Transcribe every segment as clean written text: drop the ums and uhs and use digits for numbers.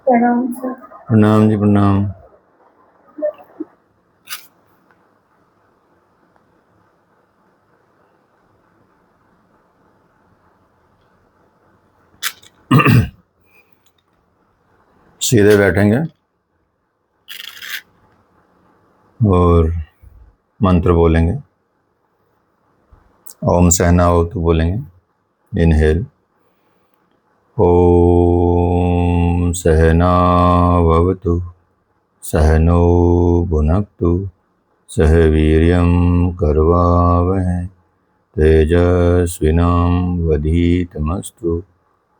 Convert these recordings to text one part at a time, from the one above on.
प्रणाम सर। प्रणाम जी प्रणाम। सीधे बैठेंगे और मंत्र बोलेंगे। ओम सहनावतु बोलेंगे। इनहेल। ओम सहनावतु सहनो भुनक्तु सह वीर्यं करवावहै तेजस्विनां वधीतमस्तु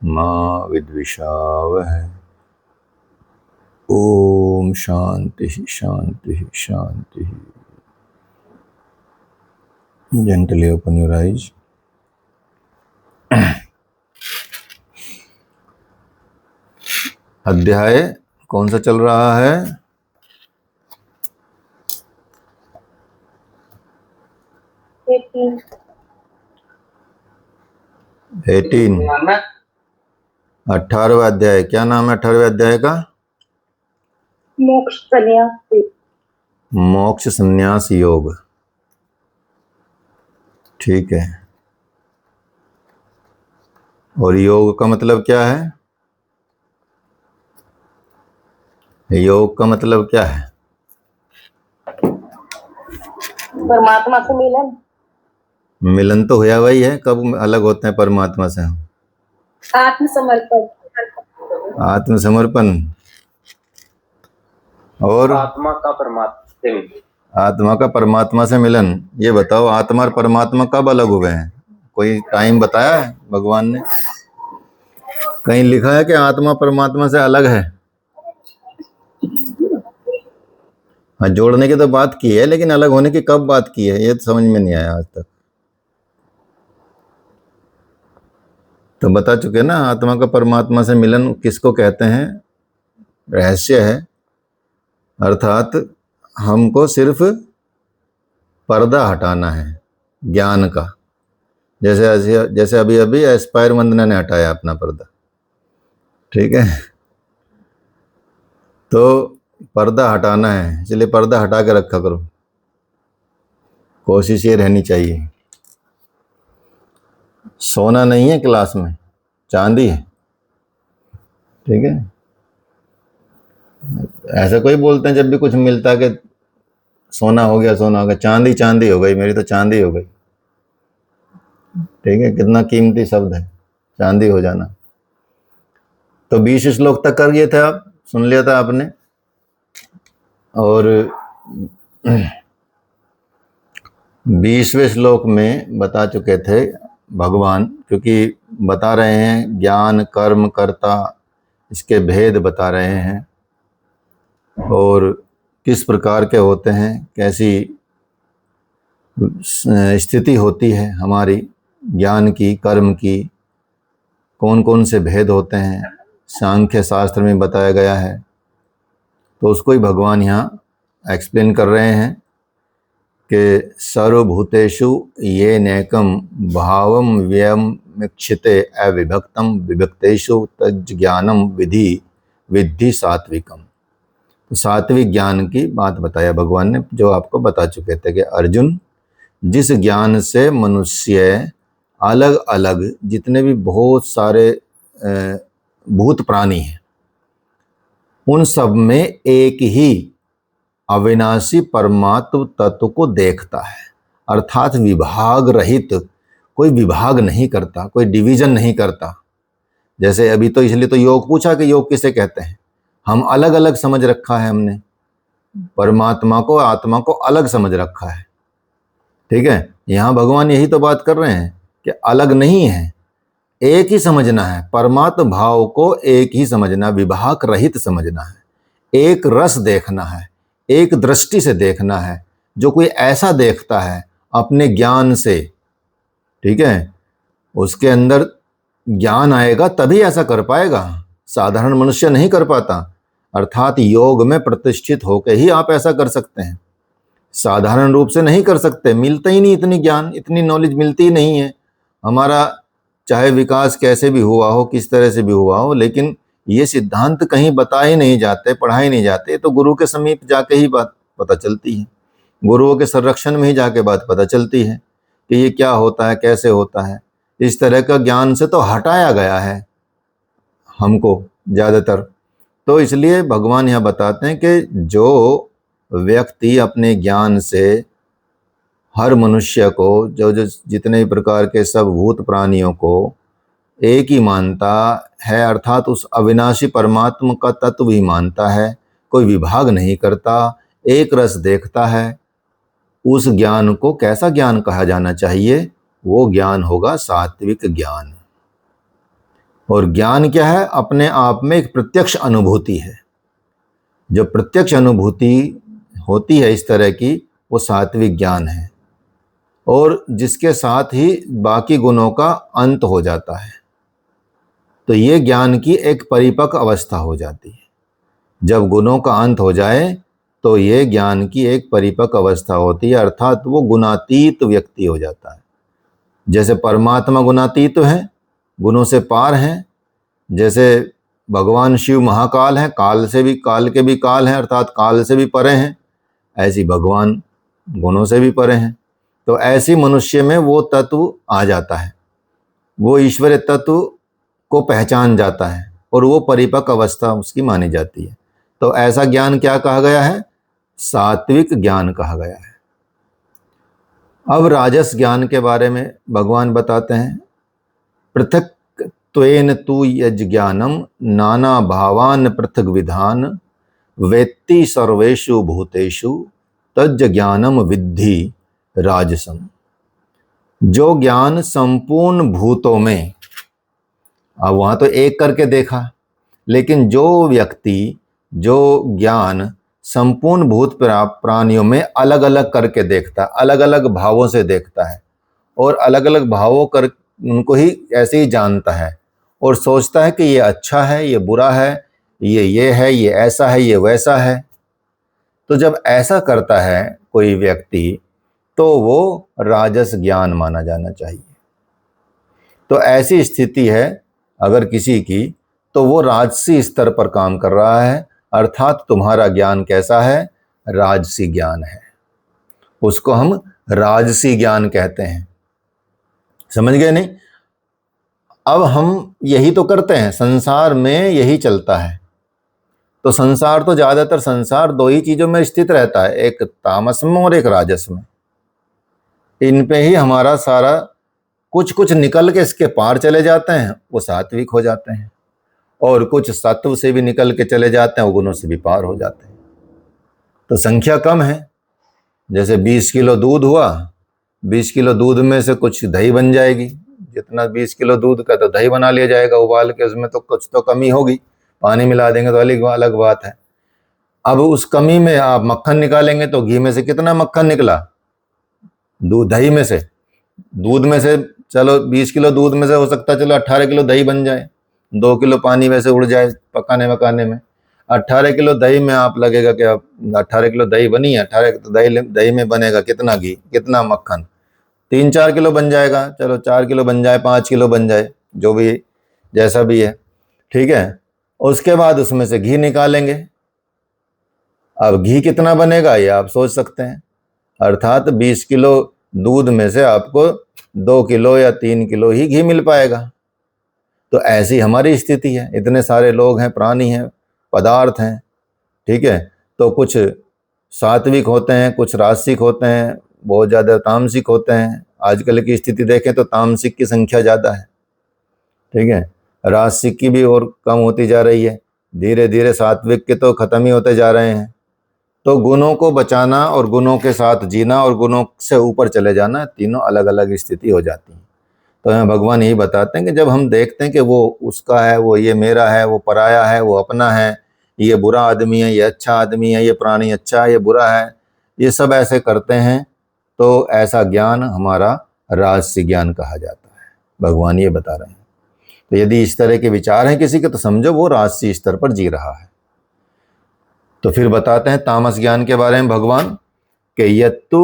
मा विद्विषावहै। ओम शांति शांति शांति। Gently open your eyes. अध्याय कौन सा चल रहा है? 18। 18वां अध्याय। क्या नाम है 18वें अध्याय का? मोक्ष संन्यास। मोक्ष संन्यास योग। ठीक है। और योग का मतलब क्या है? योग का मतलब क्या है? परमात्मा से मिलन। मिलन तो हुआ वही है, कब अलग होते हैं परमात्मा से? आत्मसमर्पण। आत्मसमर्पण और आत्मा का परमात्मा से मिलन। ये बताओ, आत्मा और परमात्मा कब अलग हुए हैं? कोई टाइम बताया है भगवान ने? कहीं लिखा है कि आत्मा परमात्मा से अलग है? हाँ, जोड़ने की तो बात की है, लेकिन अलग होने की कब बात की है, ये तो समझ में नहीं आया आज तक। तो बता चुके ना, आत्मा का परमात्मा से मिलन किसको कहते हैं? रहस्य है, अर्थात हमको सिर्फ पर्दा हटाना है ज्ञान का। जैसे अभी अभी एस्पायर वंदना ने हटाया अपना पर्दा। ठीक है, तो पर्दा हटाना है, इसलिए पर्दा हटा के रखा करो। कोशिश ये रहनी चाहिए। सोना नहीं है क्लास में, चांदी है। ठीक है, ऐसा कोई बोलते हैं जब भी कुछ मिलता है कि सोना हो गया, सोना हो गया। चांदी चांदी हो गई, मेरी तो चांदी हो गई। ठीक है, कितना कीमती शब्द है चांदी हो जाना। तो 20 श्लोक तक कर गए थे आप, सुन लिया था आपने। और 20वें श्लोक में बता चुके थे भगवान, क्योंकि बता रहे हैं ज्ञान कर्म कर्ता, इसके भेद बता रहे हैं और किस प्रकार के होते हैं, कैसी स्थिति होती है हमारी ज्ञान की कर्म की, कौन कौन से भेद होते हैं, सांख्य शास्त्र में बताया गया है। तो उसको ही भगवान यहाँ एक्सप्लेन कर रहे हैं कि सर्वभूतेषु ये नैकम भावम व्ययमिक्षिते अविभक्तम विभक्तेषु तज्ज्ञानम विद्धि सात्विकम। तो सात्विक ज्ञान की बात बताया भगवान ने, जो आपको बता चुके थे कि अर्जुन, जिस ज्ञान से मनुष्य अलग अलग जितने भी बहुत सारे भूत प्राणी हैं, उन सब में एक ही अविनाशी परमात्म तत्व को देखता है, अर्थात विभाग रहित, कोई विभाग नहीं करता, कोई डिवीजन नहीं करता। जैसे अभी तो इसलिए तो योग पूछा कि योग किसे कहते हैं। हम अलग अलग समझ रखा है हमने, परमात्मा को आत्मा को अलग समझ रखा है। ठीक है, यहाँ भगवान यही तो बात कर रहे हैं कि अलग नहीं है, एक ही समझना है। परमात्म भाव को एक ही समझना, विभाग रहित समझना है, एक रस देखना है, एक दृष्टि से देखना है। जो कोई ऐसा देखता है अपने ज्ञान से, ठीक है, उसके अंदर ज्ञान आएगा तभी ऐसा कर पाएगा, साधारण मनुष्य नहीं कर पाता। अर्थात योग में प्रतिष्ठित होकर ही आप ऐसा कर सकते हैं, साधारण रूप से नहीं कर सकते, मिलता ही नहीं इतनी ज्ञान, इतनी नॉलेज मिलती ही नहीं है। हमारा चाहे विकास कैसे भी हुआ हो, किस तरह से भी हुआ हो, लेकिन ये सिद्धांत कहीं बताए नहीं जाते, पढ़ाए नहीं जाते, तो गुरु के समीप जाके ही बात पता चलती है, गुरुओं के संरक्षण में ही जाके बात पता चलती है कि ये क्या होता है, कैसे होता है। इस तरह का ज्ञान से तो हटाया गया है हमको ज़्यादातर। तो इसलिए भगवान यहाँ बताते हैं कि जो व्यक्ति अपने ज्ञान से हर मनुष्य को, जो जो जितने प्रकार के सब भूत प्राणियों को एक ही मानता है, अर्थात उस अविनाशी परमात्मा का तत्व ही मानता है, कोई विभाग नहीं करता, एक रस देखता है, उस ज्ञान को कैसा ज्ञान कहा जाना चाहिए? वो ज्ञान होगा सात्विक ज्ञान। और ज्ञान क्या है? अपने आप में एक प्रत्यक्ष अनुभूति है। जो प्रत्यक्ष अनुभूति होती है इस तरह की, वो सात्विक ज्ञान है, और जिसके साथ ही बाकी गुणों का अंत हो जाता है। तो ये ज्ञान की एक परिपक्व अवस्था हो जाती है। जब गुणों का अंत हो जाए तो ये ज्ञान की एक परिपक्व अवस्था होती है, अर्थात वो गुणातीत व्यक्ति हो जाता है। जैसे परमात्मा गुणातीत हैं, गुणों से पार हैं, जैसे भगवान शिव महाकाल हैं, काल के भी काल हैं, अर्थात काल से भी परे हैं, ऐसी भगवान गुणों से भी परे हैं। तो ऐसी मनुष्य में वो तत्व आ जाता है, वो ईश्वरीय तत्व को पहचान जाता है, और वो परिपक्व अवस्था उसकी मानी जाती है। तो ऐसा ज्ञान क्या कहा गया है? सात्विक ज्ञान कहा गया है। अब राजस ज्ञान के बारे में भगवान बताते हैं, पृथक त्वेन तु यज ज्ञानम नाना भावान पृथक विधान वेत्ति सर्वेषु भूतेषु तज ज्ञानम विद्धि राजसम। जो ज्ञान संपूर्ण भूतों में, अब वहां तो एक करके देखा, लेकिन जो व्यक्ति जो ज्ञान संपूर्ण भूत प्राणियों में अलग अलग करके देखता, अलग अलग भावों से देखता है, और अलग अलग भावों कर उनको ही ऐसे ही जानता है, और सोचता है कि ये अच्छा है, ये बुरा है, ये है, ये ऐसा है, ये वैसा है। तो जब ऐसा करता है कोई व्यक्ति, तो वो राजस ज्ञान माना जाना चाहिए। तो ऐसी स्थिति है अगर किसी की, तो वो राजसी स्तर पर काम कर रहा है, अर्थात तुम्हारा ज्ञान कैसा है? राजसी ज्ञान है। उसको हम राजसी ज्ञान कहते हैं। समझ गए नहीं? अब हम यही तो करते हैं, संसार में यही चलता है। तो संसार तो ज्यादातर संसार दो ही चीजों में स्थित रहता है, एक तामस में और एक राजस में। इन पे ही हमारा सारा कुछ निकल के इसके पार चले जाते हैं, वो सात्विक हो जाते हैं, और कुछ सत्व से भी निकल के चले जाते हैं, वो गुणों से भी पार हो जाते हैं। तो संख्या कम है। जैसे 20 किलो दूध हुआ, 20 किलो दूध में से कुछ दही बन जाएगी, जितना 20 किलो दूध का तो दही बना लिया जाएगा उबाल के, उसमें तो कुछ तो कमी होगी, पानी मिला देंगे तो अलग बात है। अब उस कमी में आप मक्खन निकालेंगे तो घी में से कितना मक्खन निकला? दही में से, दूध में से, चलो 20 किलो दूध में से हो सकता है चलो 18 किलो दही बन जाए, 2 किलो पानी वैसे उड़ जाए पकाने में। 18 किलो दही में आप लगेगा कि आप 18 किलो दही बनी है, 18 किलो दही में बनेगा कितना घी, कितना मक्खन? 3-4 किलो बन जाएगा। चलो 4 किलो बन जाए, 5 किलो बन जाए, जो भी जैसा भी है, ठीक है। उसके बाद उसमें से घी निकालेंगे। अब घी कितना बनेगा ये आप सोच सकते हैं, अर्थात 20 किलो दूध में से आपको 2 किलो या 3 किलो ही घी मिल पाएगा। तो ऐसी हमारी स्थिति है, इतने सारे लोग हैं, प्राणी हैं, पदार्थ हैं, ठीक है। तो कुछ सात्विक होते हैं, कुछ राजसिक होते हैं, बहुत ज़्यादा तामसिक होते हैं। आजकल की स्थिति देखें तो तामसिक की संख्या ज़्यादा है, ठीक है। राजसिक की भी और कम होती जा रही है, धीरे धीरे सात्विक के तो खत्म ही होते जा रहे हैं। तो गुणों को बचाना और गुणों के साथ जीना और गुणों से ऊपर चले जाना, तीनों अलग अलग स्थिति हो जाती है। तो यहाँ भगवान यही बताते हैं कि जब हम देखते हैं कि वो उसका है, वो ये मेरा है, वो पराया है, वो अपना है, ये बुरा आदमी है, ये अच्छा आदमी है, ये प्राणी अच्छा है, ये बुरा है, ये सब ऐसे करते हैं, तो ऐसा ज्ञान हमारा राजसी ज्ञान कहा जाता है। भगवान ये बता रहे हैं। तो यदि इस तरह के विचार हैं किसी के, तो समझो वो राजसी स्तर पर जी रहा है। तो फिर बताते हैं तामस ज्ञान के बारे में भगवान कि यत्तु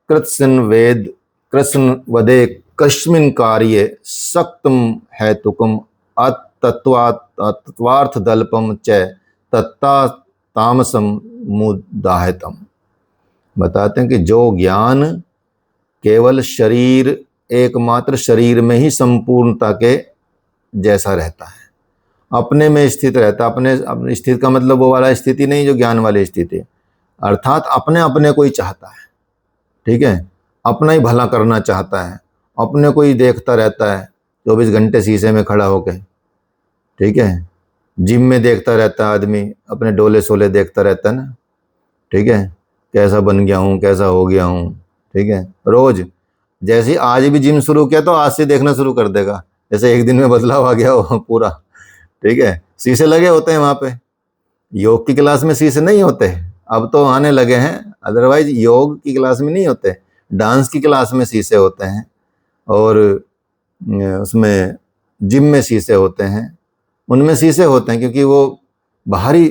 कृत्सन वेद कृष्ण वदे कस्मिन कार्ये सक्तम हेतुकम तत्वार्थ दल्पम च तत्ता तामसम मुदाहतम। बताते हैं कि जो ज्ञान केवल शरीर, एकमात्र शरीर में ही संपूर्णता के जैसा रहता है, अपने में स्थित रहता है। अपने स्थित का मतलब वो वाला स्थिति नहीं जो ज्ञान वाली स्थिति, अर्थात अपने अपने को ही चाहता है, ठीक है, अपना ही भला करना चाहता है, अपने को ही देखता रहता है 24 घंटे शीशे में खड़ा होकर, ठीक है। जिम में देखता रहता है आदमी, अपने डोले सोले देखता रहता है ना, ठीक है, कैसा बन गया हूँ, कैसा हो गया हूँ, ठीक है। रोज जैसे ही आज भी जिम शुरू किया तो आज से देखना शुरू कर देगा, जैसे एक दिन में बदलाव आ गया हो पूरा, ठीक है। शीशे लगे होते हैं वहाँ पे, योग की क्लास में शीशे नहीं होते, अब तो आने लगे हैं, अदरवाइज योग की क्लास में नहीं होते, डांस की क्लास में शीशे होते हैं और उसमें जिम में शीशे होते हैं, उनमें शीशे होते हैं क्योंकि वो बाहरी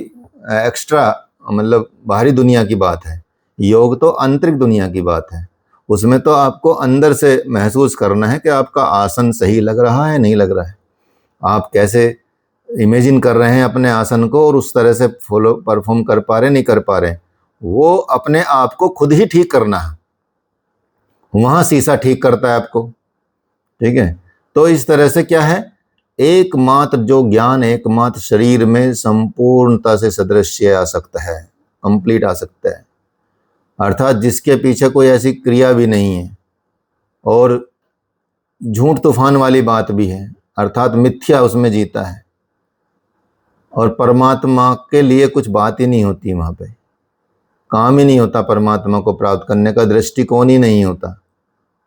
एक्स्ट्रा मतलब बाहरी दुनिया की बात है। योग तो आंतरिक दुनिया की बात है, उसमें तो आपको अंदर से महसूस करना है कि आपका आसन सही लग रहा है नहीं लग रहा है, आप कैसे इमेजिन कर रहे हैं अपने आसन को और उस तरह से फॉलो परफॉर्म कर पा रहे नहीं कर पा रहे, वो अपने आप को खुद ही ठीक करना है, वहाँ शीशा ठीक करता है आपको, ठीक है। तो इस तरह से क्या है, एकमात्र जो ज्ञान एकमात्र शरीर में संपूर्णता से सदृश्य आ सकता है, कंप्लीट आ सकता है, अर्थात जिसके पीछे कोई ऐसी क्रिया भी नहीं है और झूठ तूफान वाली बात भी है, अर्थात मिथ्या उसमें जीता है और परमात्मा के लिए कुछ बात ही नहीं होती, वहाँ पे काम ही नहीं होता, परमात्मा को प्राप्त करने का दृष्टिकोण ही नहीं होता।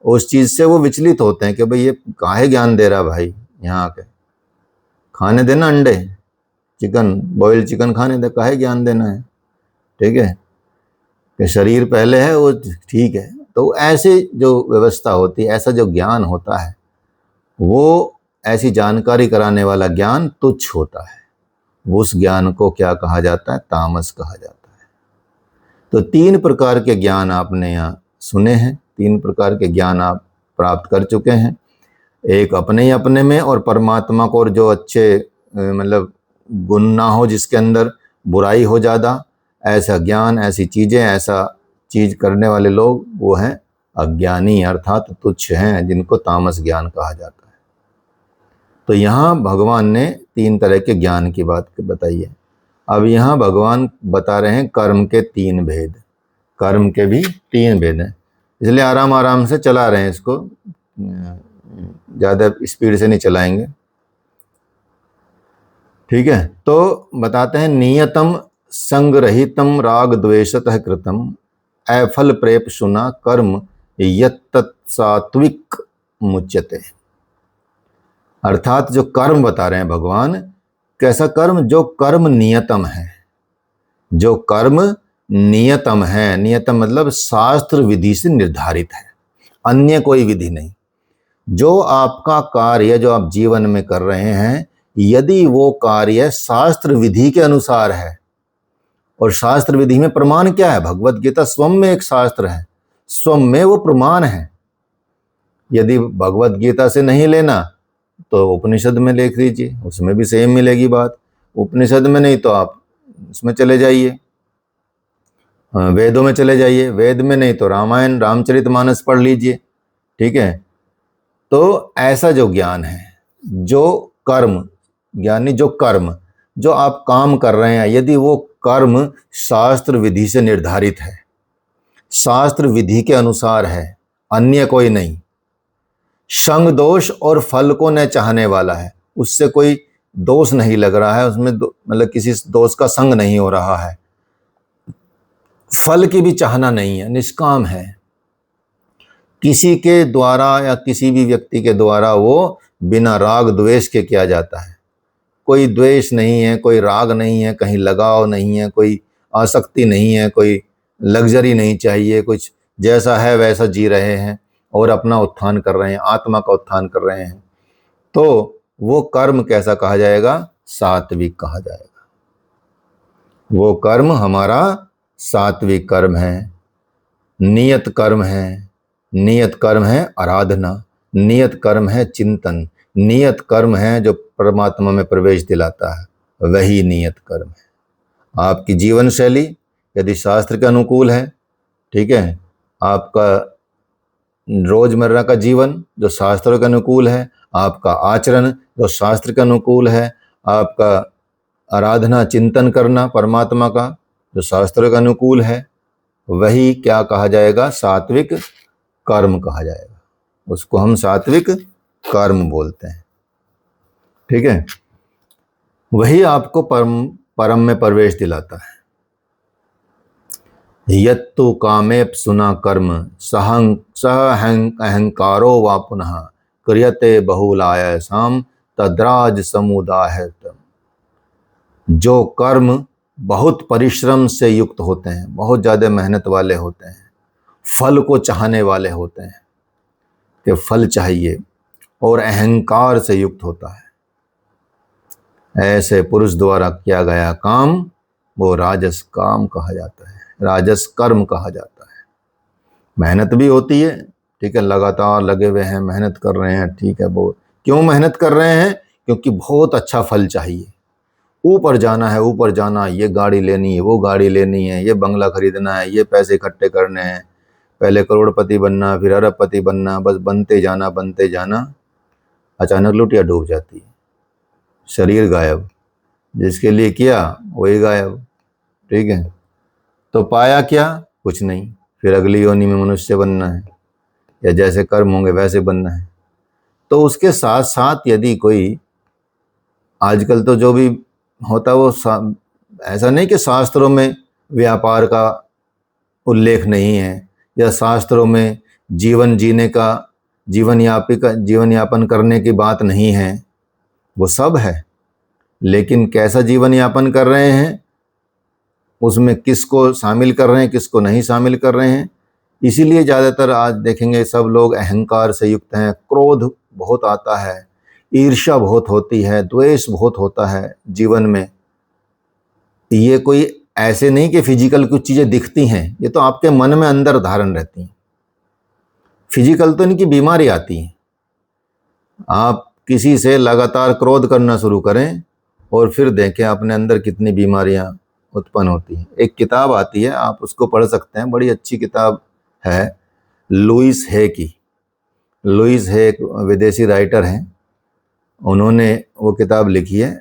उस चीज़ से वो विचलित होते हैं कि भाई ये काहे ज्ञान दे रहा भाई, यहाँ आके खाने देना अंडे चिकन, बॉयल चिकन खाने दे, काहे ज्ञान देना है, ठीक है, कि शरीर पहले है वो ठीक है। तो ऐसी जो व्यवस्था होती है, ऐसा जो ज्ञान होता है, वो ऐसी जानकारी कराने वाला ज्ञान तुच्छ होता है, उस ज्ञान को क्या कहा जाता है, तामस कहा जाता है। तो 3 प्रकार के ज्ञान आपने यहाँ सुने हैं, 3 प्रकार के ज्ञान आप प्राप्त कर चुके हैं, एक अपने ही अपने में और परमात्मा को, और जो अच्छे मतलब गुण ना हो, जिसके अंदर बुराई हो ज़्यादा, ऐसा ज्ञान, ऐसी चीज़ें, ऐसा चीज़ करने वाले लोग वो हैं अज्ञानी, अर्थात तुच्छ हैं, जिनको तामस ज्ञान कहा जाता है। तो यहाँ भगवान ने 3 तरह के ज्ञान की बात बताई है। अब यहाँ भगवान बता रहे हैं कर्म के 3 भेद, कर्म के भी 3 भेद हैं, इसलिए आराम आराम से चला रहे हैं इसको, ज़्यादा स्पीड से नहीं चलाएंगे, ठीक है। तो बताते हैं नियतम संग्रहितम राग द्वेषतः कृतम अफल प्रेप सुना कर्म यत्तत्सात्विक मुच्यते। अर्थात जो कर्म बता रहे हैं भगवान, कैसा कर्म, जो कर्म नियतम है, जो कर्म नियतम है, नियतम मतलब शास्त्र विधि से निर्धारित है, अन्य कोई विधि नहीं। जो आपका कार्य जो आप जीवन में कर रहे हैं, यदि वो कार्य शास्त्र विधि के अनुसार है, और शास्त्र विधि में प्रमाण क्या है, भगवत गीता स्वयं में एक शास्त्र है, स्वयं में वो प्रमाण है। यदि भगवत गीता से नहीं लेना तो उपनिषद में लिख लीजिए, उसमें भी सेम मिलेगी बात, उपनिषद में नहीं तो आप उसमें चले जाइए, वेदों में चले जाइए, वेद में नहीं तो रामायण रामचरितमानस पढ़ लीजिए, ठीक है। तो ऐसा जो ज्ञान है, जो कर्म यानी जो कर्म जो आप काम कर रहे हैं, यदि वो कर्म शास्त्र विधि से निर्धारित है, शास्त्र विधि के अनुसार है, अन्य कोई नहीं, संग दोष और फल को न चाहने वाला है, उससे कोई दोष नहीं लग रहा है, उसमें मतलब किसी दोष का संग नहीं हो रहा है, फल की भी चाहना नहीं है, निष्काम है, किसी के द्वारा या किसी भी व्यक्ति के द्वारा वो बिना राग द्वेष के किया जाता है, कोई द्वेष नहीं है, कोई राग नहीं है, कहीं लगाव नहीं है, कोई आसक्ति नहीं है, कोई लग्जरी नहीं चाहिए, कुछ जैसा है वैसा जी रहे हैं और अपना उत्थान कर रहे हैं, आत्मा का उत्थान कर रहे हैं, तो वो कर्म कैसा कहा जाएगा, सात्विक कहा जाएगा। वो कर्म हमारा सात्विक कर्म है, नियत कर्म है, नियत कर्म है आराधना, नियत कर्म है चिंतन, नियत कर्म है जो परमात्मा में प्रवेश दिलाता है, वही नियत कर्म है। आपकी जीवन शैली यदि शास्त्र के अनुकूल है, ठीक है, आपका रोजमर्रा का जीवन जो शास्त्रों के अनुकूल है, आपका आचरण जो शास्त्र के अनुकूल है, आपका आराधना चिंतन करना परमात्मा का जो शास्त्रों के अनुकूल है, वही क्या कहा जाएगा? सात्विक कर्म कहा जाएगा। उसको हम सात्विक कर्म बोलते हैं, ठीक है। वही आपको परम में प्रवेश दिलाता है। यत्तु कामेप सुना कर्म अहंकारो वा पुनः क्रियते बहुलायासाम तद्राज समुदाय। जो कर्म बहुत परिश्रम से युक्त होते हैं, बहुत ज़्यादा मेहनत वाले होते हैं, फल को चाहने वाले होते हैं कि फल चाहिए, और अहंकार से युक्त होता है, ऐसे पुरुष द्वारा किया गया काम वो राजस काम कहा जाता है, राजस कर्म कहा जाता है। मेहनत भी होती है, ठीक है, लगातार लगे हुए हैं, मेहनत कर रहे हैं, ठीक है। बहुत क्यों मेहनत कर रहे हैं? क्योंकि बहुत अच्छा फल चाहिए, ऊपर जाना है, ऊपर जाना, ये गाड़ी लेनी है, वो गाड़ी लेनी है, ये बंगला खरीदना है, ये पैसे इकट्ठे करने हैं, पहले करोड़पति बनना, फिर अरबपति बनना, बस बनते जाना बनते जाना। अचानक लुटिया डूब जाती है, शरीर गायब, जिसके लिए किया वही गायब, ठीक है। तो पाया क्या? कुछ नहीं। फिर अगली योनि में मनुष्य बनना है, या जैसे कर्म होंगे वैसे बनना है। तो उसके साथ साथ यदि कोई, आजकल तो जो भी होता है वो ऐसा नहीं कि शास्त्रों में व्यापार का उल्लेख नहीं है, या शास्त्रों में जीवन जीने का, जीवन यापन करने की बात नहीं है, वो सब है। लेकिन कैसा जीवन यापन कर रहे हैं, उसमें किसको शामिल कर रहे हैं, किसको नहीं शामिल कर रहे हैं। इसीलिए ज़्यादातर आज देखेंगे सब लोग अहंकार से युक्त हैं, क्रोध बहुत आता है, ईर्ष्या बहुत होती है, द्वेष बहुत होता है जीवन में। ये कोई ऐसे नहीं कि फिजिकल कुछ चीज़ें दिखती हैं, ये तो आपके मन में अंदर धारण रहती हैं। फिजिकल तो इनकी बीमारी आती है। आप किसी से लगातार क्रोध करना शुरू करें और फिर देखें अपने अंदर कितनी बीमारियां उत्पन्न होती हैं। एक किताब आती है, आप उसको पढ़ सकते हैं, बड़ी अच्छी किताब है, लुइस हे की। लुइस हे एक विदेशी राइटर हैं, उन्होंने वो किताब लिखी है।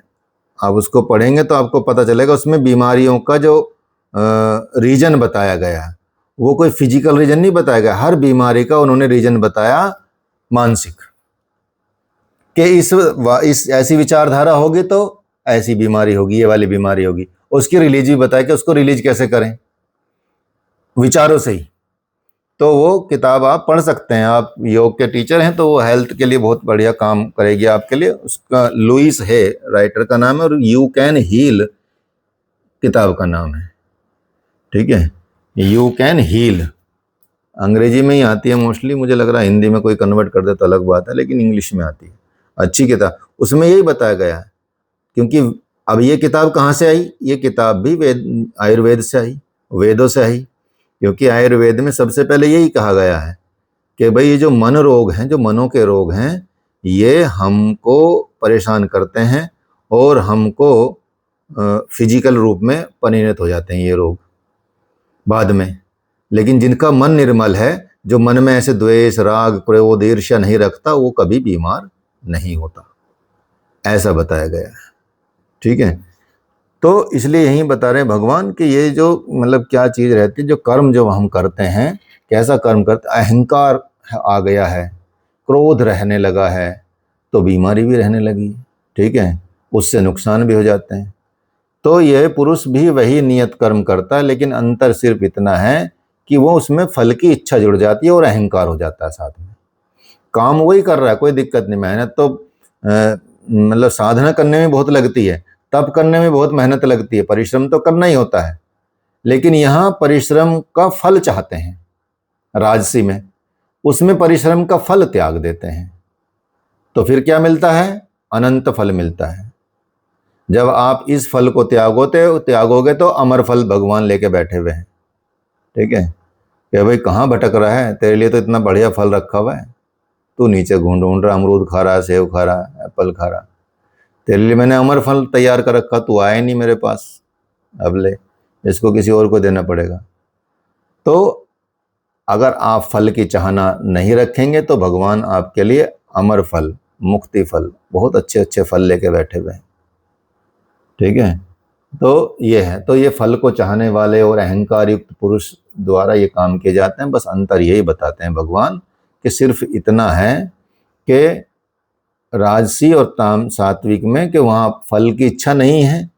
आप उसको पढ़ेंगे तो आपको पता चलेगा उसमें बीमारियों का जो रीजन बताया गया, वो कोई फिजिकल रीजन नहीं बताया गया। हर बीमारी का उन्होंने रीजन बताया मानसिक, कि इस ऐसी विचारधारा होगी तो ऐसी बीमारी होगी, ये वाली बीमारी होगी। उसकी रिलीज भी बताया कि उसको रिलीज कैसे करें, विचारों से ही। तो वो किताब आप पढ़ सकते हैं। आप योग के टीचर हैं तो वो हेल्थ के लिए बहुत बढ़िया काम करेगी आपके लिए। उसका लुइस है राइटर का नाम है, और यू कैन हील किताब का नाम है, ठीक है। यू कैन हील अंग्रेजी में ही आती है मोस्टली, मुझे लग रहा है हिंदी में कोई कन्वर्ट कर दे तो अलग बात है, लेकिन इंग्लिश में आती है। अच्छी किताब, उसमें यही बताया गया है। क्योंकि अब ये किताब कहाँ से आई? ये किताब भी आयुर्वेद से आई, वेदों से आई। क्योंकि आयुर्वेद में सबसे पहले यही कहा गया है कि भाई ये जो मन रोग हैं, जो मनों के रोग हैं, ये हमको परेशान करते हैं और हमको फिजिकल रूप में परिणत हो जाते हैं ये रोग बाद में। लेकिन जिनका मन निर्मल है, जो मन में ऐसे द्वेष राग क्रोध ईर्ष्या नहीं रखता, वो कभी बीमार नहीं होता, ऐसा बताया गया है, ठीक है। तो इसलिए यही बता रहे हैं भगवान कि ये जो मतलब क्या चीज़ रहती है, जो कर्म जो हम करते हैं, कैसा कर्म करते, अहंकार आ गया है, क्रोध रहने लगा है, तो बीमारी भी रहने लगी, ठीक है, उससे नुकसान भी हो जाते हैं। तो यह पुरुष भी वही नियत कर्म करता है, लेकिन अंतर सिर्फ इतना है कि वो उसमें फल की इच्छा जुड़ जाती है और अहंकार हो जाता है साथ में। काम वही कर रहा है, कोई दिक्कत नहीं। मेहनत तो मतलब साधना करने में बहुत लगती है, तप करने में बहुत मेहनत लगती है, परिश्रम तो करना ही होता है। लेकिन यहाँ परिश्रम का फल चाहते हैं, राजसी में, उसमें परिश्रम का फल त्याग देते हैं, तो फिर क्या मिलता है? अनंत फल मिलता है। जब आप इस फल को त्यागोगे तो अमर फल भगवान लेके बैठे हुए हैं, ठीक है। कि भाई कहाँ भटक रहा है, तेरे लिए तो इतना बढ़िया फल रखा हुआ है, तू नीचे ढूंढ रहा, अमरूद खा रहा, सेब खा रहा, एप्पल खा रहा, तेरे लिए मैंने अमर फल तैयार कर रखा, तू आया नहीं मेरे पास, अब ले, इसको किसी और को देना पड़ेगा। तो अगर आप फल की चाहना नहीं रखेंगे तो भगवान आपके लिए अमर फल, मुक्ति फल, बहुत अच्छे अच्छे फल लेके बैठे हुए हैं। ठीक है, तो ये है, तो ये फल को चाहने वाले और अहंकार युक्त पुरुष द्वारा ये काम किए जाते हैं। बस अंतर यही बताते हैं भगवान कि सिर्फ इतना है कि राजसी और ताम सात्विक में कि वहाँ फल की इच्छा नहीं है,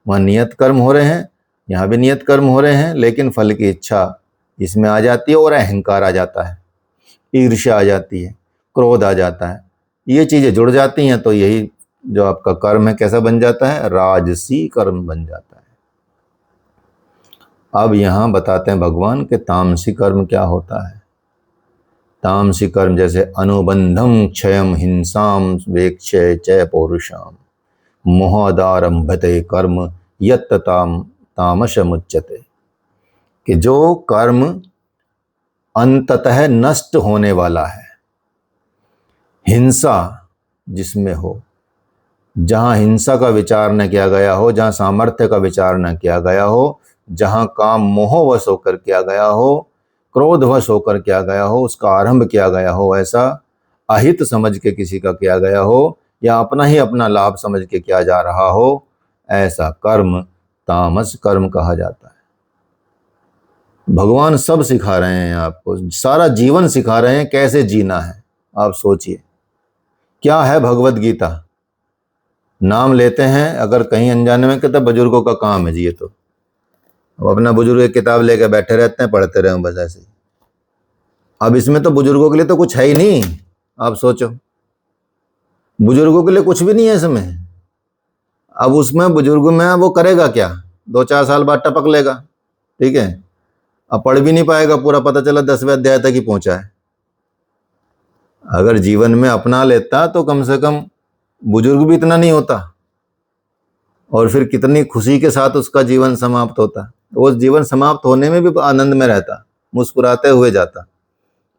वहाँ नियत कर्म हो रहे हैं, यहाँ भी नियत कर्म हो रहे हैं, लेकिन फल की इच्छा इसमें आ जाती है और अहंकार आ जाता है, ईर्ष्या आ जाती है, क्रोध आ जाता है, ये चीज़ें जुड़ जाती हैं, तो यही जो आपका कर्म है कैसा बन जाता है, राजसी कर्म बन जाता है। अब यहाँ बताते हैं भगवान कि तामसी कर्म क्या होता है। तामसी कर्म जैसे अनुबंधम क्षयम हिंसाम वेक्षय चय पौरुषाम मोहादारंभते कर्म यत् तामसमुच्यते, कि जो कर्म अंततः नष्ट होने वाला है, हिंसा जिसमें हो, जहाँ हिंसा का विचार न किया गया हो, जहाँ सामर्थ्य का विचार न किया गया हो, जहाँ काम मोहवश होकर किया गया हो, क्रोधवश होकर किया गया हो, उसका आरंभ किया गया हो, ऐसा अहित समझ के किसी का किया गया हो, या अपना ही अपना लाभ समझ के किया जा रहा हो, ऐसा कर्म तामस कर्म कहा जाता है। भगवान सब सिखा रहे हैं आपको, सारा जीवन सिखा रहे हैं कैसे जीना है। आप सोचिए, क्या है भगवत गीता, नाम लेते हैं अगर कहीं अनजाने में, कहते बुजुर्गों का काम है जी ये, तो अब अपना बुजुर्ग एक किताब लेकर बैठे रहते हैं, पढ़ते रहे बस ऐसे ही। अब इसमें तो बुजुर्गों के लिए तो कुछ है ही नहीं, आप सोचो, बुजुर्गों के लिए कुछ भी नहीं है इसमें। अब उसमें बुजुर्ग में वो करेगा क्या, 2-4 साल बाद टपक लेगा, ठीक है, अब पढ़ भी नहीं पाएगा पूरा, पता चला 10वें अध्याय तक ही पहुंचा है। अगर जीवन में अपना लेता तो कम से कम बुजुर्ग भी इतना नहीं होता, और फिर कितनी खुशी के साथ उसका जीवन समाप्त होता, वो जीवन समाप्त होने में भी आनंद में रहता, मुस्कुराते हुए जाता।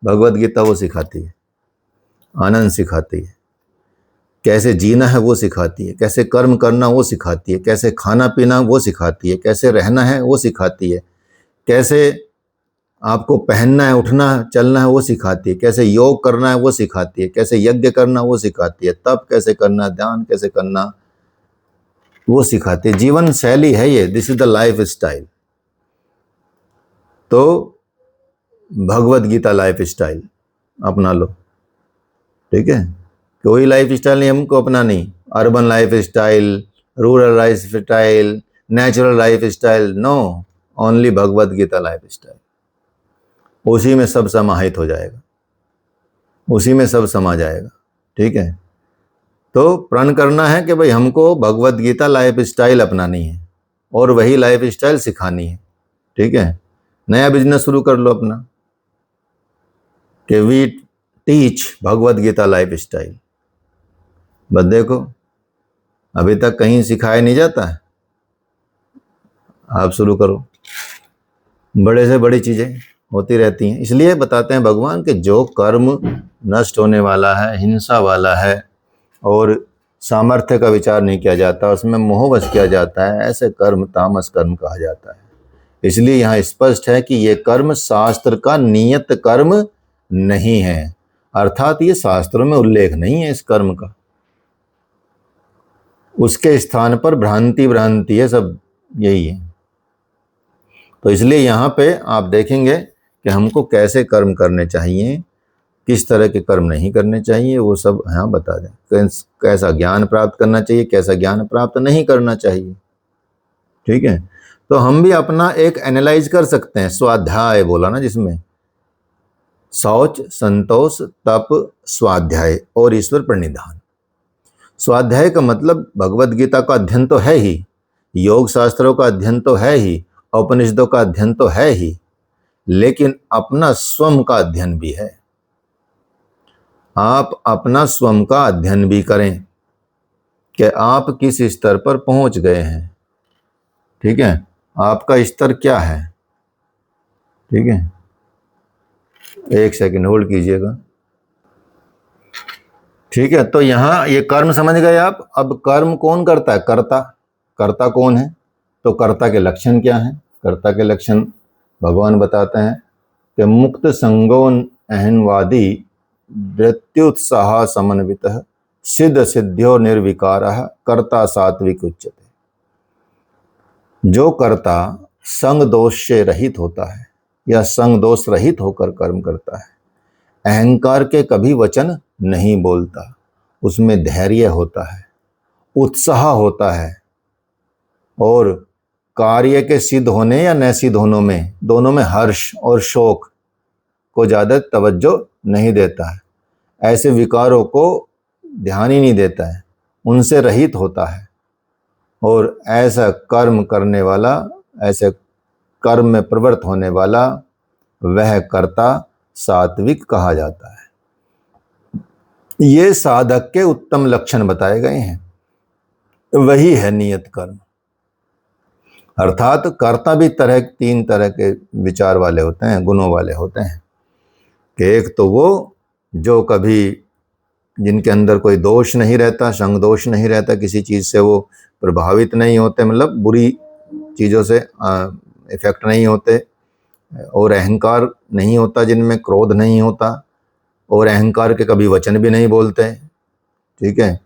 भगवत गीता वो सिखाती है, आनंद सिखाती है, कैसे जीना है वो सिखाती है, कैसे कर्म करना वो सिखाती है, कैसे खाना पीना वो सिखाती है, कैसे रहना है वो सिखाती है, कैसे आपको पहनना है, उठना चलना है वो सिखाती है, कैसे योग करना है वो सिखाती है, कैसे यज्ञ करना वो सिखाती है, तप कैसे करना, ध्यान कैसे करना वो सिखाती है। जीवन शैली है ये, this is the life style. तो भगवत गीता लाइफ स्टाइल अपना लो, ठीक है, कोई लाइफ स्टाइल नहीं हमको अपना, नहीं urban lifestyle, rural lifestyle, natural lifestyle, no, only Bhagavad Gita lifestyle. उसी में सब समाहित हो जाएगा, उसी में सब समा जाएगा, ठीक है। तो प्रण करना है कि भाई हमको भगवत गीता लाइफ स्टाइल अपनानी है और वही लाइफ स्टाइल सिखानी है, ठीक है। नया बिजनेस शुरू कर लो अपना कि we teach Bhagavad Gita lifestyle. बस देखो, अभी तक कहीं सिखाया नहीं जाता है, आप शुरू करो, बड़े से बड़ी चीज़ें होती रहती हैं। इसलिए बताते हैं भगवान कि जो कर्म नष्ट होने वाला है, हिंसा वाला है और सामर्थ्य का विचार नहीं किया जाता, उसमें मोहवश किया जाता है, ऐसे कर्म तामस कर्म कहा जाता है। इसलिए यहाँ स्पष्ट है कि ये कर्म शास्त्र का नियत कर्म नहीं है, अर्थात ये शास्त्रों में उल्लेख नहीं है इस कर्म का, उसके स्थान पर भ्रांति है, सब यही है। तो इसलिए यहाँ पे आप देखेंगे कि हमको कैसे कर्म करने चाहिए, किस तरह के कर्म नहीं करने चाहिए, वो सब यहाँ बता दें। कैसा ज्ञान प्राप्त करना चाहिए, कैसा ज्ञान प्राप्त नहीं करना चाहिए, ठीक है। तो हम भी अपना एक एनालाइज कर सकते हैं। स्वाध्याय बोला ना, जिसमें शौच, संतोष, तप, स्वाध्याय और ईश्वर प्रणिधान। स्वाध्याय का मतलब भगवत गीता का अध्ययन तो है ही, योग शास्त्रों का अध्ययन तो है ही, उपनिषदों का अध्ययन तो है ही, लेकिन अपना स्वयं का अध्ययन भी है। आप अपना स्वयं का अध्ययन भी करें कि आप किस स्तर पर पहुंच गए हैं, ठीक है, आपका स्तर क्या है, ठीक है। 1 सेकंड होल्ड कीजिएगा। ठीक है, तो यहाँ ये कर्म समझ गए आप। अब कर्म कौन करता है? कर्ता। कर्ता कौन है? तो कर्ता के लक्षण क्या हैं? कर्ता के लक्षण भगवान बताते हैं कि मुक्त संगोन अहनवादी वृत्त्युत्साह समन्वितः सिद्ध सिद्ध्यो निर्विकारः कर्ता सात्विक उच्यते। जो कर्ता संग दोष से रहित होता है या संग दोष रहित होकर कर्म करता है, अहंकार के कभी वचन नहीं बोलता, उसमें धैर्य होता है, उत्साह होता है, और कार्य के सिद्ध होने या न सिद्ध होने में दोनों में हर्ष और शोक को ज़्यादा तवज्जो नहीं देता है, ऐसे विकारों को ध्यान ही नहीं देता है, उनसे रहित होता है। और ऐसा कर्म करने वाला, ऐसे कर्म में प्रवृत्त होने वाला, वह कर्ता सात्विक कहा जाता है। ये साधक के उत्तम लक्षण बताए गए हैं, वही है नियत कर्म। अर्थात कर्ता भी तीन तरह के विचार वाले होते हैं, गुणों वाले होते हैं कि एक तो वो जो कभी जिनके अंदर कोई दोष नहीं रहता, संग दोष नहीं रहता, किसी चीज़ से वो प्रभावित नहीं होते, मतलब बुरी चीज़ों से इफेक्ट नहीं होते, और अहंकार नहीं होता, जिनमें क्रोध नहीं होता, और अहंकार के कभी वचन भी नहीं बोलते। ठीक है,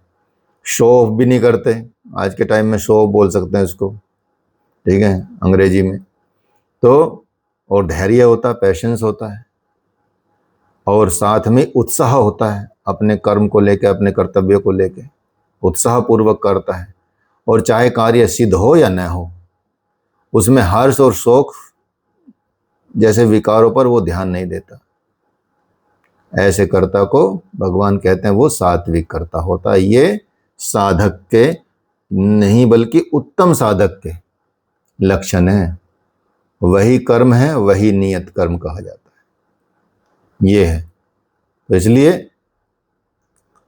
शो ऑफ भी नहीं करते। आज के टाइम में शो ऑफ बोल सकते हैं उसको, ठीक है, अंग्रेजी में। तो और धैर्य होता, पैशंस होता है, और साथ में उत्साह होता है, अपने कर्म को लेकर, अपने कर्तव्य को लेकर उत्साह पूर्वक करता है, और चाहे कार्य सिद्ध हो या न हो, उसमें हर्ष और शोक जैसे विकारों पर वो ध्यान नहीं देता। ऐसे कर्ता को भगवान कहते हैं वो सात्विक कर्ता होता है। ये साधक के नहीं बल्कि उत्तम साधक के लक्षण है। वही कर्म है, वही नियत कर्म कहा जाता है। ये है, तो इसलिए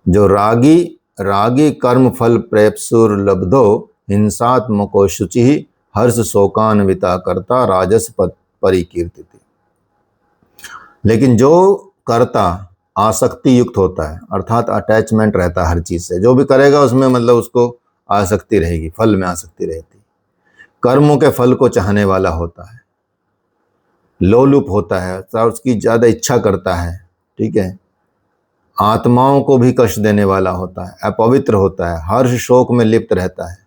जो रागी कर्म फल प्रेप्सुर लब्धो हिंसात्मको शुचि हर्ष शोकान्विता करता राजस परिकीर्तित। लेकिन जो कर्ता आसक्ति युक्त होता है, अर्थात अटैचमेंट रहता है हर चीज से, जो भी करेगा उसमें मतलब उसको आसक्ति रहेगी, फल में आसक्ति रहती, कर्मों के फल को चाहने वाला होता है, लोलुप होता है, उसकी ज्यादा इच्छा करता है, ठीक है, आत्माओं को भी कष्ट देने वाला होता है, अपवित्र होता है, हर्ष शोक में लिप्त रहता है,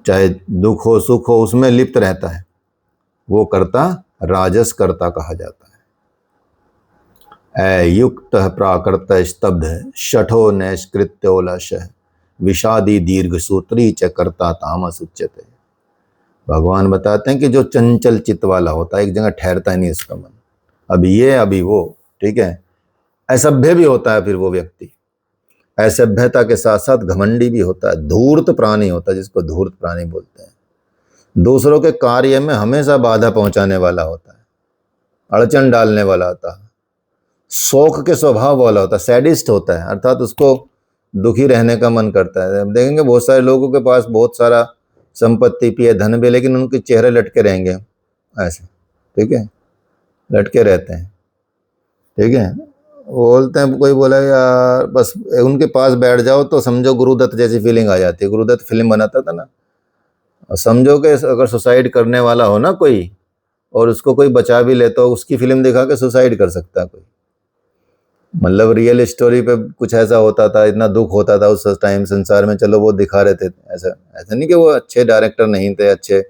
चाहे दुख हो सुख हो उसमें लिप्त रहता है, वो कर्ता राजस कर्ता कहा जाता है। अयुक्त प्राकृत स्तब्ध शठो नैष्कृत्योलश विषादी दीर्घ सूत्री च कर्ता तामस उच्यते। भगवान बताते हैं कि जो चंचल चित्त वाला होता है, एक जगह ठहरता ही नहीं इसका मन, अभी ये अभी वो, ठीक है, असभ्य भी होता है फिर वो व्यक्ति, असभ्यता के साथ साथ घमंडी भी होता है, धूर्त प्राणी होता है, जिसको धूर्त प्राणी बोलते हैं, दूसरों के कार्य में हमेशा बाधा पहुंचाने वाला होता है, अड़चन डालने वाला होता है, शोक के स्वभाव वाला होता है, सैडिस्ट होता है, अर्थात उसको दुखी रहने का मन करता है। हम देखेंगे बहुत सारे लोगों के पास बहुत सारा संपत्ति भी है, धन भी, लेकिन उनके चेहरे लटके रहेंगे ऐसे, ठीक है, लटके रहते हैं, ठीक है, बोलते हैं, कोई बोला यार बस उनके पास बैठ जाओ तो समझो गुरुदत्त जैसी फीलिंग आ जाती है। गुरुदत्त फिल्म बनाता था ना, समझो कि अगर सुसाइड करने वाला हो ना कोई, और उसको कोई बचा भी ले, तो उसकी फिल्म दिखा के सुसाइड कर सकता है कोई, मतलब रियल स्टोरी पे कुछ ऐसा होता था, इतना दुख होता था उस टाइम संसार में, चलो वो दिखा रहे थे। ऐसा ऐसा नहीं कि वो अच्छे डायरेक्टर नहीं थे, अच्छे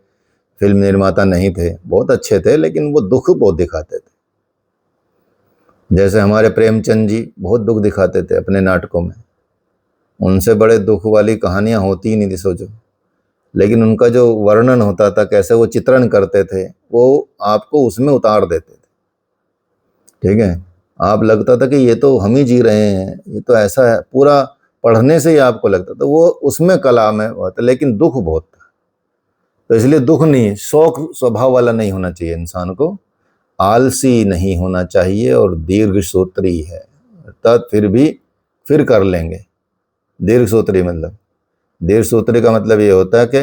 फिल्म निर्माता नहीं थे, बहुत अच्छे थे, लेकिन वो दुख बहुत दिखाते थे। जैसे हमारे प्रेमचंद जी बहुत दुख दिखाते थे अपने नाटकों में, उनसे बड़े दुख वाली कहानियां होती ही नहीं थी सोचो, लेकिन उनका जो वर्णन होता था, कैसे वो चित्रण करते थे, वो आपको उसमें उतार देते थे, ठीक है, आप लगता था कि ये तो हम ही जी रहे हैं, ये तो ऐसा है, पूरा पढ़ने से ही आपको लगता था वो उसमें कला में होता, लेकिन दुख बहुत था। तो इसलिए दुख नहीं, शौक स्वभाव वाला नहीं होना चाहिए इंसान को, आलसी नहीं होना चाहिए, और दीर्घ सूत्री है, अर्थात फिर कर लेंगे। दीर्घ सूत्री मतलब, दीर्घ सूत्री का मतलब ये होता है कि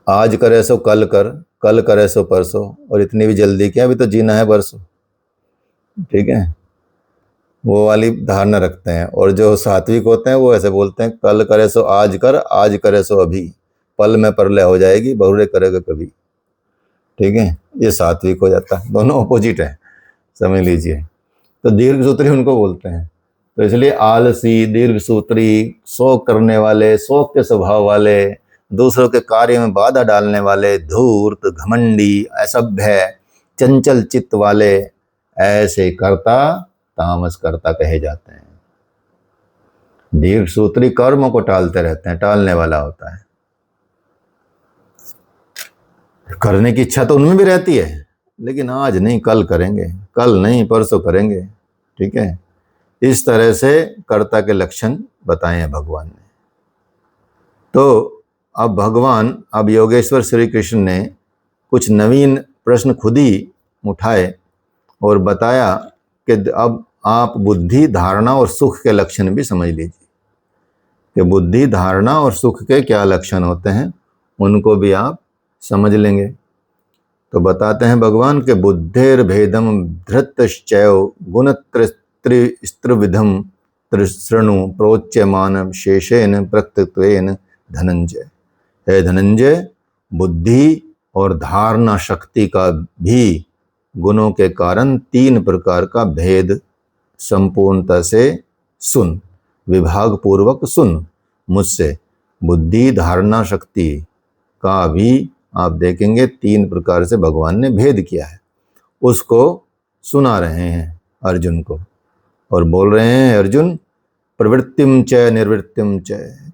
आज करे सो कल कर, कल करे सो परसों, और इतनी भी जल्दी क्या, अभी तो जीना है परसों, ठीक है, वो वाली धारणा रखते हैं। और जो सात्विक होते हैं वो ऐसे बोलते हैं, कल करे सो आज कर, आज करे सो अभी, पल में परलय हो जाएगी, बहुरे करेगा कभी। ठीक है, ये सात्विक हो जाता है। दोनों अपोजिट है, समझ लीजिए। तो दीर्घ सूत्री उनको बोलते हैं। तो इसलिए आलसी, दीर्घ सूत्री, शोक करने वाले, शोक के स्वभाव वाले, दूसरों के कार्य में बाधा डालने वाले, धूर्त, घमंडी, असभ्य, चंचल चित्त वाले, ऐसे कर्ता तामस कर्ता कहे जाते हैं। दीर्घ सूत्री कर्मों को टालते रहते हैं, टालने वाला होता है। करने की इच्छा तो उनमें भी रहती है, लेकिन आज नहीं, कल करेंगे, कल नहीं परसों करेंगे। ठीक है, इस तरह से कर्ता के लक्षण बताए हैं भगवान ने। तो अब योगेश्वर श्री कृष्ण ने कुछ नवीन प्रश्न खुद ही उठाए और बताया कि अब आप बुद्धि, धारणा और सुख के लक्षण भी समझ लीजिए कि बुद्धि, धारणा और सुख के क्या लक्षण होते हैं, उनको भी आप समझ लेंगे। तो बताते हैं भगवान के बुद्धेर भेदम धृतश्चैव गुणत्रस्त्रिविधम त्रिशृणु प्रोच्यमान शेषेन प्रकृत्वेन धनंजय। हे धनंजय, बुद्धि और धारणा शक्ति का भी गुणों के कारण 3 प्रकार का भेद संपूर्णता से सुन, विभाग पूर्वक सुन मुझसे। बुद्धि, धारणा शक्ति का भी आप देखेंगे 3 प्रकार से भगवान ने भेद किया है, उसको सुना रहे हैं अर्जुन को। और बोल रहे हैं, अर्जुन, प्रवृत्तिम च निर्वृत्तिम च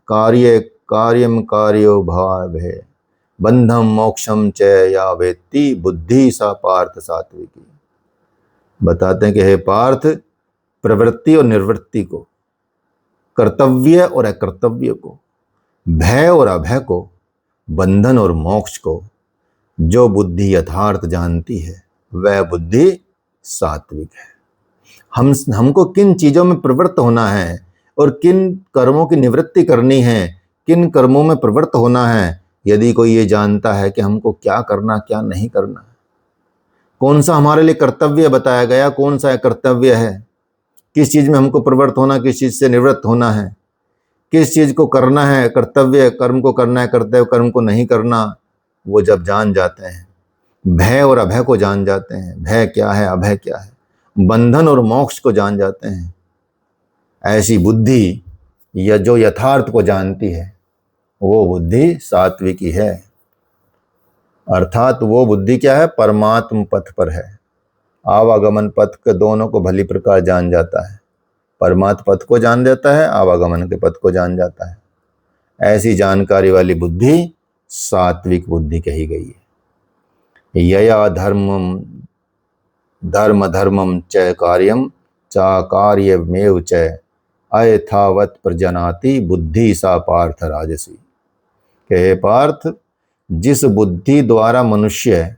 कार्य कार्यम कार्यो भावे बंधम मोक्षम च या वेत्ति बुद्धि सा पार्थ सात्विकी। बताते हैं कि हे पार्थ, प्रवृत्ति और निवृत्ति को, कर्तव्य और अकर्तव्य को, भय और अभय को, बंधन और मोक्ष को जो बुद्धि यथार्थ जानती है वह बुद्धि सात्विक है। हमको किन चीजों में प्रवृत्त होना है और किन कर्मों की निवृत्ति करनी है, किन कर्मों में प्रवृत्त होना है, यदि कोई ये जानता है कि हमको क्या करना क्या नहीं करना, कौन सा हमारे लिए कर्तव्य बताया गया, कौन सा कर्तव्य है, किस चीज में हमको प्रवृत्त होना, किस चीज से निवृत्त होना है, किस चीज को करना है, कर्तव्य कर्म को करना है, कर्तव्य कर्म को नहीं करना, वो जब जान जाते हैं, भय और अभय को जान जाते हैं, भय क्या है, अभय क्या है, बंधन और मोक्ष को जान जाते हैं, ऐसी बुद्धि या जो यथार्थ को जानती है वो बुद्धि सात्विकी है। अर्थात वो बुद्धि क्या है, परमात्म पथ पर है, आवागमन पथ के दोनों को भली प्रकार जान जाता है, परमात्म पथ को जान जाता है, आवागमन के पथ को जान जाता है। ऐसी जानकारी वाली बुद्धि सात्विक बुद्धि कही गई है। यया धर्मम धर्म धर्मम च कार्यम चा कार्यमेव च अयथावत प्रजनाति बुद्धि सा पार्थ राजसी। हे पार्थ, जिस बुद्धि द्वारा मनुष्य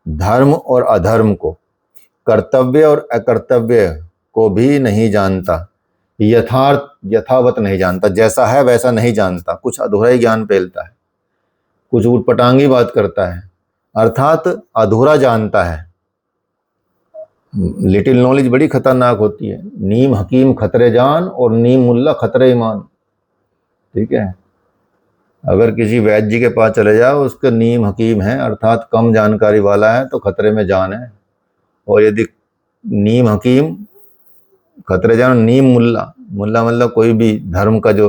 धर्म और अधर्म को, कर्तव्य और अकर्तव्य को भी नहीं जानता, यथावत नहीं जानता, जैसा है वैसा नहीं जानता, कुछ अधूरा ही ज्ञान पेलता है, कुछ उटपटांगी बात करता है, अर्थात अधूरा जानता है। लिटिल नॉलेज बड़ी खतरनाक होती है। नीम हकीम खतरे जान और नीम मुल्ला खतरे ईमान। ठीक है, अगर किसी वैद्य जी के पास चले जाओ, उसके नीम हकीम है अर्थात कम जानकारी वाला है तो खतरे में जान है, और यदि नीम हकीम खतरे जान, नीम मुल्ला, मुल्ला मतलब कोई भी धर्म का जो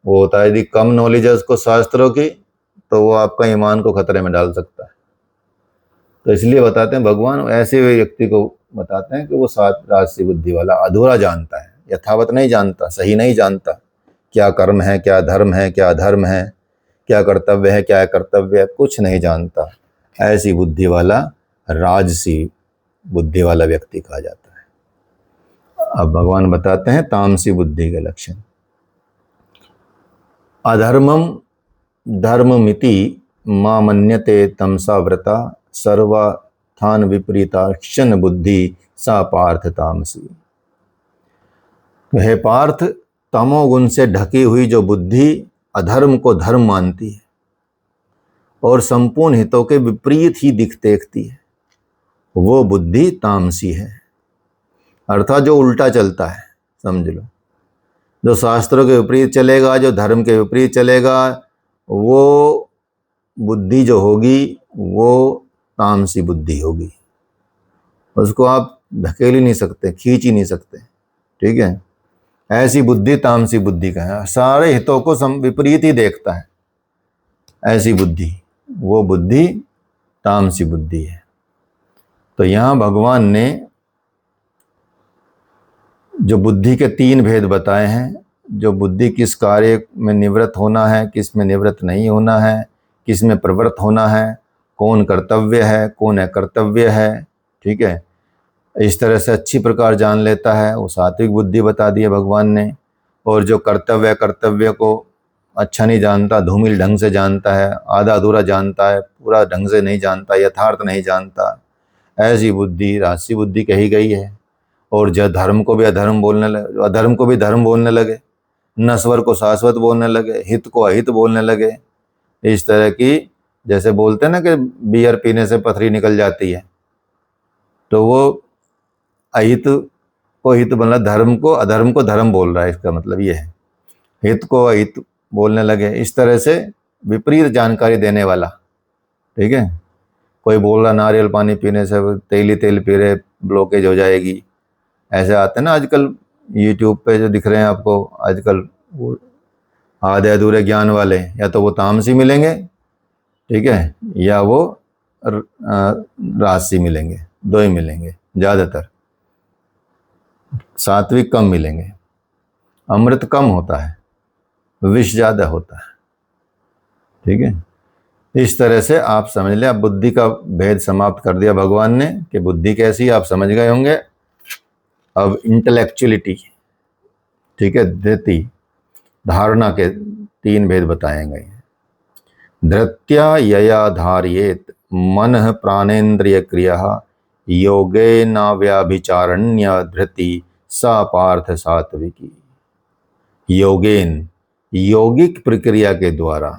वो होता है, यदि कम नॉलेज है उसको शास्त्रों की, तो वो आपका ईमान को खतरे में डाल सकता है। तो इसलिए बताते हैं भगवान ऐसे व्यक्ति को बताते हैं कि वो राजसी बुद्धि वाला अधूरा जानता है, यथावत नहीं जानता, सही नहीं जानता, क्या कर्म है, क्या धर्म है, क्या अधर्म है, क्या कर्तव्य है, क्या कर्तव्य है, कुछ नहीं जानता। ऐसी बुद्धि वाला राजसी बुद्धि वाला व्यक्ति कहा जाता है। अब भगवान बताते हैं तामसी बुद्धि के लक्षण। अधर्मम धर्ममिति मा मन्यते तमसा व्रता सर्वाथान विपरीता क्षण बुद्धि सा पार्थ तामसी। हे पार्थ, तमोगुण से ढकी हुई जो बुद्धि अधर्म को धर्म मानती है और संपूर्ण हितों के विपरीत ही देखती है, वो बुद्धि तामसी है। अर्थात जो उल्टा चलता है, समझ लो, जो शास्त्रों के विपरीत चलेगा, जो धर्म के विपरीत चलेगा, वो बुद्धि जो होगी वो तामसी बुद्धि होगी। उसको आप धकेल ही नहीं सकते, खींच ही नहीं सकते, ठीक है। ऐसी बुद्धि तामसी बुद्धि का है, सारे हितों को विपरीत ही देखता है, ऐसी बुद्धि, वो बुद्धि तामसी बुद्धि है। तो यहाँ भगवान ने जो बुद्धि के 3 भेद बताए हैं, जो बुद्धि किस कार्य में निवृत्त होना है, किस में निवृत्त नहीं होना है, किस में प्रवृत्त होना है, कौन कर्तव्य है, कौन अकर्तव्य है, ठीक है, इस तरह से अच्छी प्रकार जान लेता है, वो सात्विक बुद्धि बता दी है भगवान ने। और जो कर्तव्य को अच्छा नहीं जानता, धूमिल ढंग से जानता है, आधा अधूरा जानता है, पूरा ढंग से नहीं जानता, यथार्थ नहीं जानता, ऐसी बुद्धि राजसी बुद्धि कही गई है। और जो धर्म को भी अधर्म बोलने लगे, अधर्म को भी धर्म बोलने लगे, नश्वर को शाश्वत बोलने लगे, हित को अहित बोलने लगे, इस तरह की, जैसे बोलते हैं ना कि बियर पीने से पथरी निकल जाती है, तो वो अहित को हित बोलना, धर्म को अधर्म को धर्म बोल रहा है, इसका मतलब ये है। हित को अहित बोलने लगे, इस तरह से विपरीत जानकारी देने वाला, ठीक है। कोई बोल रहा नारियल पानी पीने से तेली तेल पी रहे ब्लॉकेज हो जाएगी, ऐसे आते हैं ना आजकल यूट्यूब पे जो दिख रहे हैं आपको आजकल, वो आधे अधूरे ज्ञान वाले, या तो वो तामसी मिलेंगे, ठीक है, या वो राजसी मिलेंगे, 2 ही मिलेंगे ज़्यादातर, सात्विक कम मिलेंगे। अमृत कम होता है, विष ज़्यादा होता है, ठीक है। इस तरह से आप समझ लें, अब बुद्धि का भेद समाप्त कर दिया भगवान ने कि बुद्धि कैसी, आप समझ गए होंगे। अब इंटेलेक्चुअलिटी, ठीक है, धृति, धारणा के 3 भेद बताए गए हैं। धृत्या यया धार्येत मन प्राणेन्द्रिय क्रिया योगे न व्याभिचारण्य धृति सा पार्थ सात्विकी। योगेन, यौगिक प्रक्रिया के द्वारा,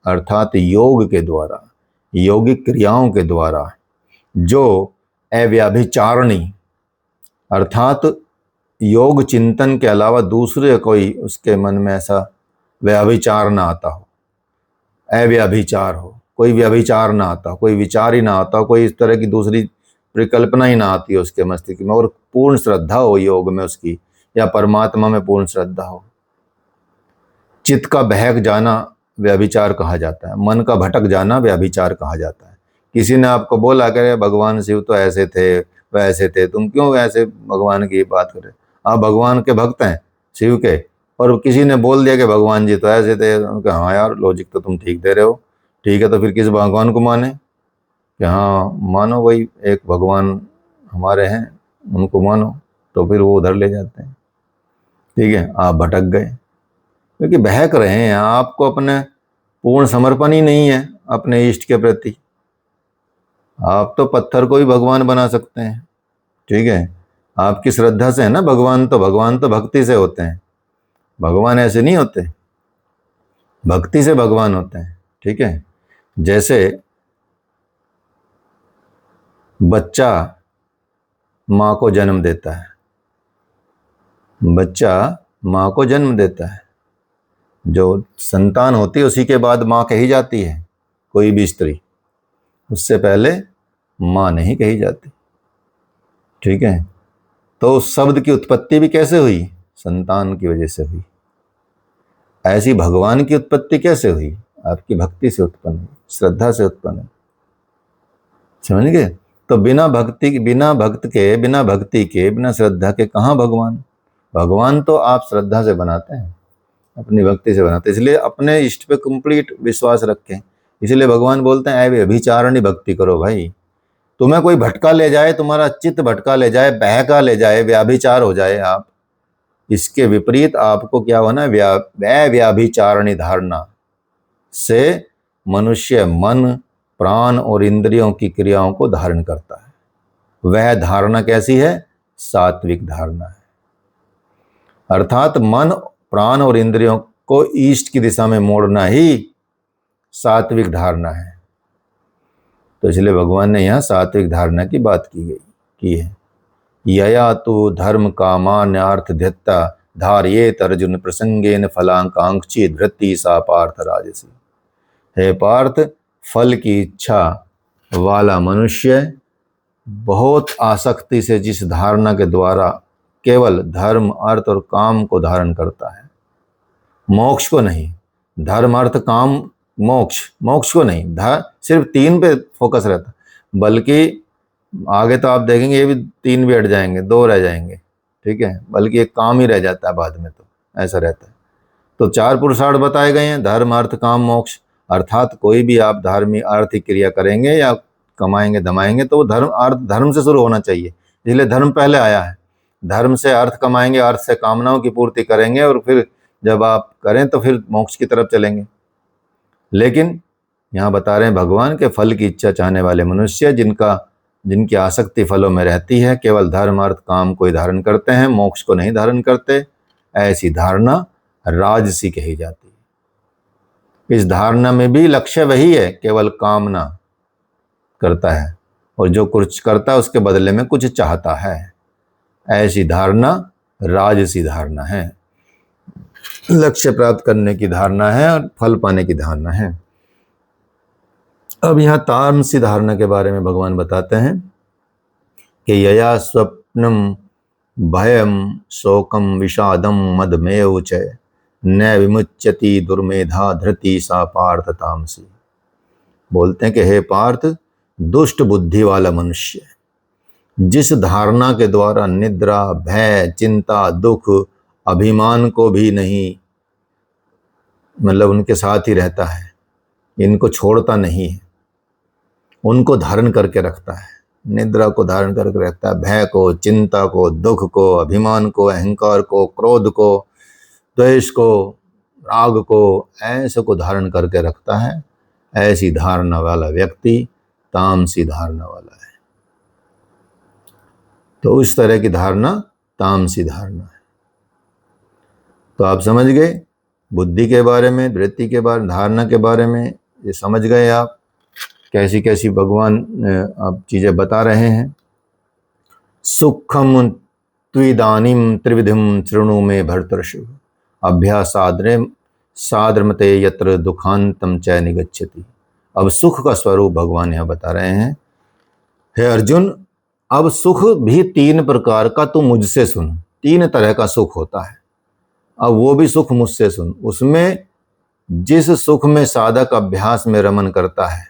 अर्थात योग के द्वारा, यौगिक क्रियाओं के द्वारा, जो अव्याभिचारणी, अर्थात योग चिंतन के अलावा दूसरे कोई उसके मन में ऐसा व्याभिचार ना आता हो, अव्याभिचार हो, कोई व्याभिचार ना आता हो, कोई विचार ही ना आता हो, कोई इस तरह की दूसरी परिकल्पना ही ना आती हो उसके मस्तिष्क में, और पूर्ण श्रद्धा हो योग में उसकी, या परमात्मा में पूर्ण श्रद्धा हो। चित्त का बहक जाना व्यभिचार कहा जाता है, मन का भटक जाना व्यभिचार कहा जाता है। किसी ने आपको बोला करे भगवान शिव तो ऐसे थे वैसे थे, तुम क्यों ऐसे भगवान की बात करें, आप भगवान के भक्त हैं शिव के, और किसी ने बोल दिया कि भगवान जी तो ऐसे थे, उनका हाँ यार लॉजिक तो तुम ठीक दे रहे हो, ठीक है, तो फिर किस भगवान को माने, कि हाँ मानो वही एक भगवान हमारे हैं उनको मानो, तो फिर वो उधर ले जाते हैं, ठीक है। आप भटक गए क्योंकि बहक रहे हैं, आपको अपने पूर्ण समर्पण ही नहीं है अपने इष्ट के प्रति। आप तो पत्थर को भी भगवान बना सकते हैं, ठीक है, आपकी श्रद्धा से है ना। भगवान तो भक्ति से होते हैं, भगवान ऐसे नहीं होते, भक्ति से भगवान होते हैं, ठीक है। जैसे बच्चा माँ को जन्म देता है, बच्चा माँ को जन्म देता है, जो संतान होती है उसी के बाद माँ कही जाती है, कोई भी स्त्री, उससे पहले माँ नहीं कही जाती, ठीक है। तो उस शब्द की उत्पत्ति भी कैसे हुई, संतान की वजह से हुई। ऐसी भगवान की उत्पत्ति कैसे हुई, आपकी भक्ति से उत्पन्न हुई, श्रद्धा से उत्पन्न हुई, समझ गए। तो बिना भक्ति के, बिना भक्ति के, बिना श्रद्धा के कहाँ भगवान। भगवान तो आप श्रद्धा से बनाते हैं, अपनी भक्ति से बनाते हैं, इसलिए अपने इष्ट पे कंप्लीट विश्वास रखें। इसलिए भगवान बोलते हैं ऐ अभिचारणी भक्ति करो भाई। तुम्हें कोई भटका ले जाए, तुम्हारा चित्त भटका ले जाए, बहका ले जाए, व्याभिचार हो जाए आप, इसके विपरीत आपको क्या होना, व्याभिचारणी धारणा से मनुष्य मन प्राण और इंद्रियों की क्रियाओं को धारण करता है। वह धारणा कैसी है, सात्विक धारणा है, अर्थात मन प्राण और इंद्रियों को ईष्ट की दिशा में मोड़ना ही सात्विक धारणा है। तो इसलिए भगवान ने यहाँ सात्विक धारणा की बात की है। यया तो धर्म कामान्यार्थ ध्यत्ता धार्येत अर्जुन प्रसंगेन फलांकांक्षी धृति सा पार्थ राजसी। हे पार्थ, फल की इच्छा वाला मनुष्य बहुत आसक्ति से जिस धारणा के द्वारा केवल धर्म अर्थ और काम को धारण करता है, मोक्ष को नहीं, धर्म अर्थ काम मोक्ष, मोक्ष को नहीं, सिर्फ तीन पे फोकस रहता, बल्कि आगे तो आप देखेंगे ये भी तीन भी हट जाएंगे, दो रह जाएंगे, ठीक है, बल्कि एक काम ही रह जाता है बाद में, तो ऐसा रहता है। तो चार पुरुषार्थ बताए गए हैं, धर्म अर्थ काम मोक्ष, अर्थात कोई भी आप धार्मिक आर्थिक क्रिया करेंगे या कमाएंगे धमाएंगे तो वो धर्म अर्थ धर्म से शुरू होना चाहिए, इसलिए धर्म पहले आया है। धर्म से अर्थ कमाएंगे, अर्थ से कामनाओं की पूर्ति करेंगे और फिर जब आप करें तो फिर मोक्ष की तरफ चलेंगे। लेकिन यहाँ बता रहे हैं भगवान के फल की इच्छा चाहने वाले मनुष्य जिनकी आसक्ति फलों में रहती है, केवल धर्म अर्थ काम को ही धारण करते हैं, मोक्ष को नहीं धारण करते, ऐसी धारणा राजसी कही जाती है। इस धारणा में भी लक्ष्य वही है, केवल कामना करता है और जो कुछ करता है उसके बदले में कुछ चाहता है, ऐसी धारणा राजसी धारणा है, लक्ष्य प्राप्त करने की धारणा है और फल पाने की धारणा है। अब यहाँ तामसी धारणा के बारे में भगवान बताते हैं कि यया स्वप्नम भयम शोकम विषादम मदमेव च न विमुच्यति दुर्मेधा धृति सा पार्थ तामसी। बोलते हैं कि हे पार्थ, दुष्ट बुद्धि वाला मनुष्य जिस धारणा के द्वारा निद्रा, भय, चिंता, दुख, अभिमान को भी नहीं, मतलब उनके साथ ही रहता है, इनको छोड़ता नहीं है, उनको धारण करके रखता है, निद्रा को धारण करके रखता है, भय को, चिंता को, दुख को, अभिमान को, अहंकार को, क्रोध को, द्वेष को, राग को, ऐसे को धारण करके रखता है, ऐसी धारणा वाला व्यक्ति तामसी धारणा वाला है। तो उस तरह की धारणा तामसी धारणा है। तो आप समझ गए बुद्धि के बारे में, वृत्ति के बारे में, धारणा के बारे में, ये समझ गए आप कैसी कैसी भगवान आप चीजें बता रहे हैं। सुखम त्विदानीम त्रिविधिम शृणु में भर्तृषु अभ्यासाद्रे साधर्मते यत्र दुखांतम च निगच्छति। अब सुख का स्वरूप भगवान यहाँ बता रहे हैं, हे अर्जुन, अब सुख भी तीन प्रकार का तू मुझसे सुन, तीन तरह का सुख होता है, अब वो भी सुख मुझसे सुन। उसमें जिस सुख में साधक अभ्यास में रमन करता है,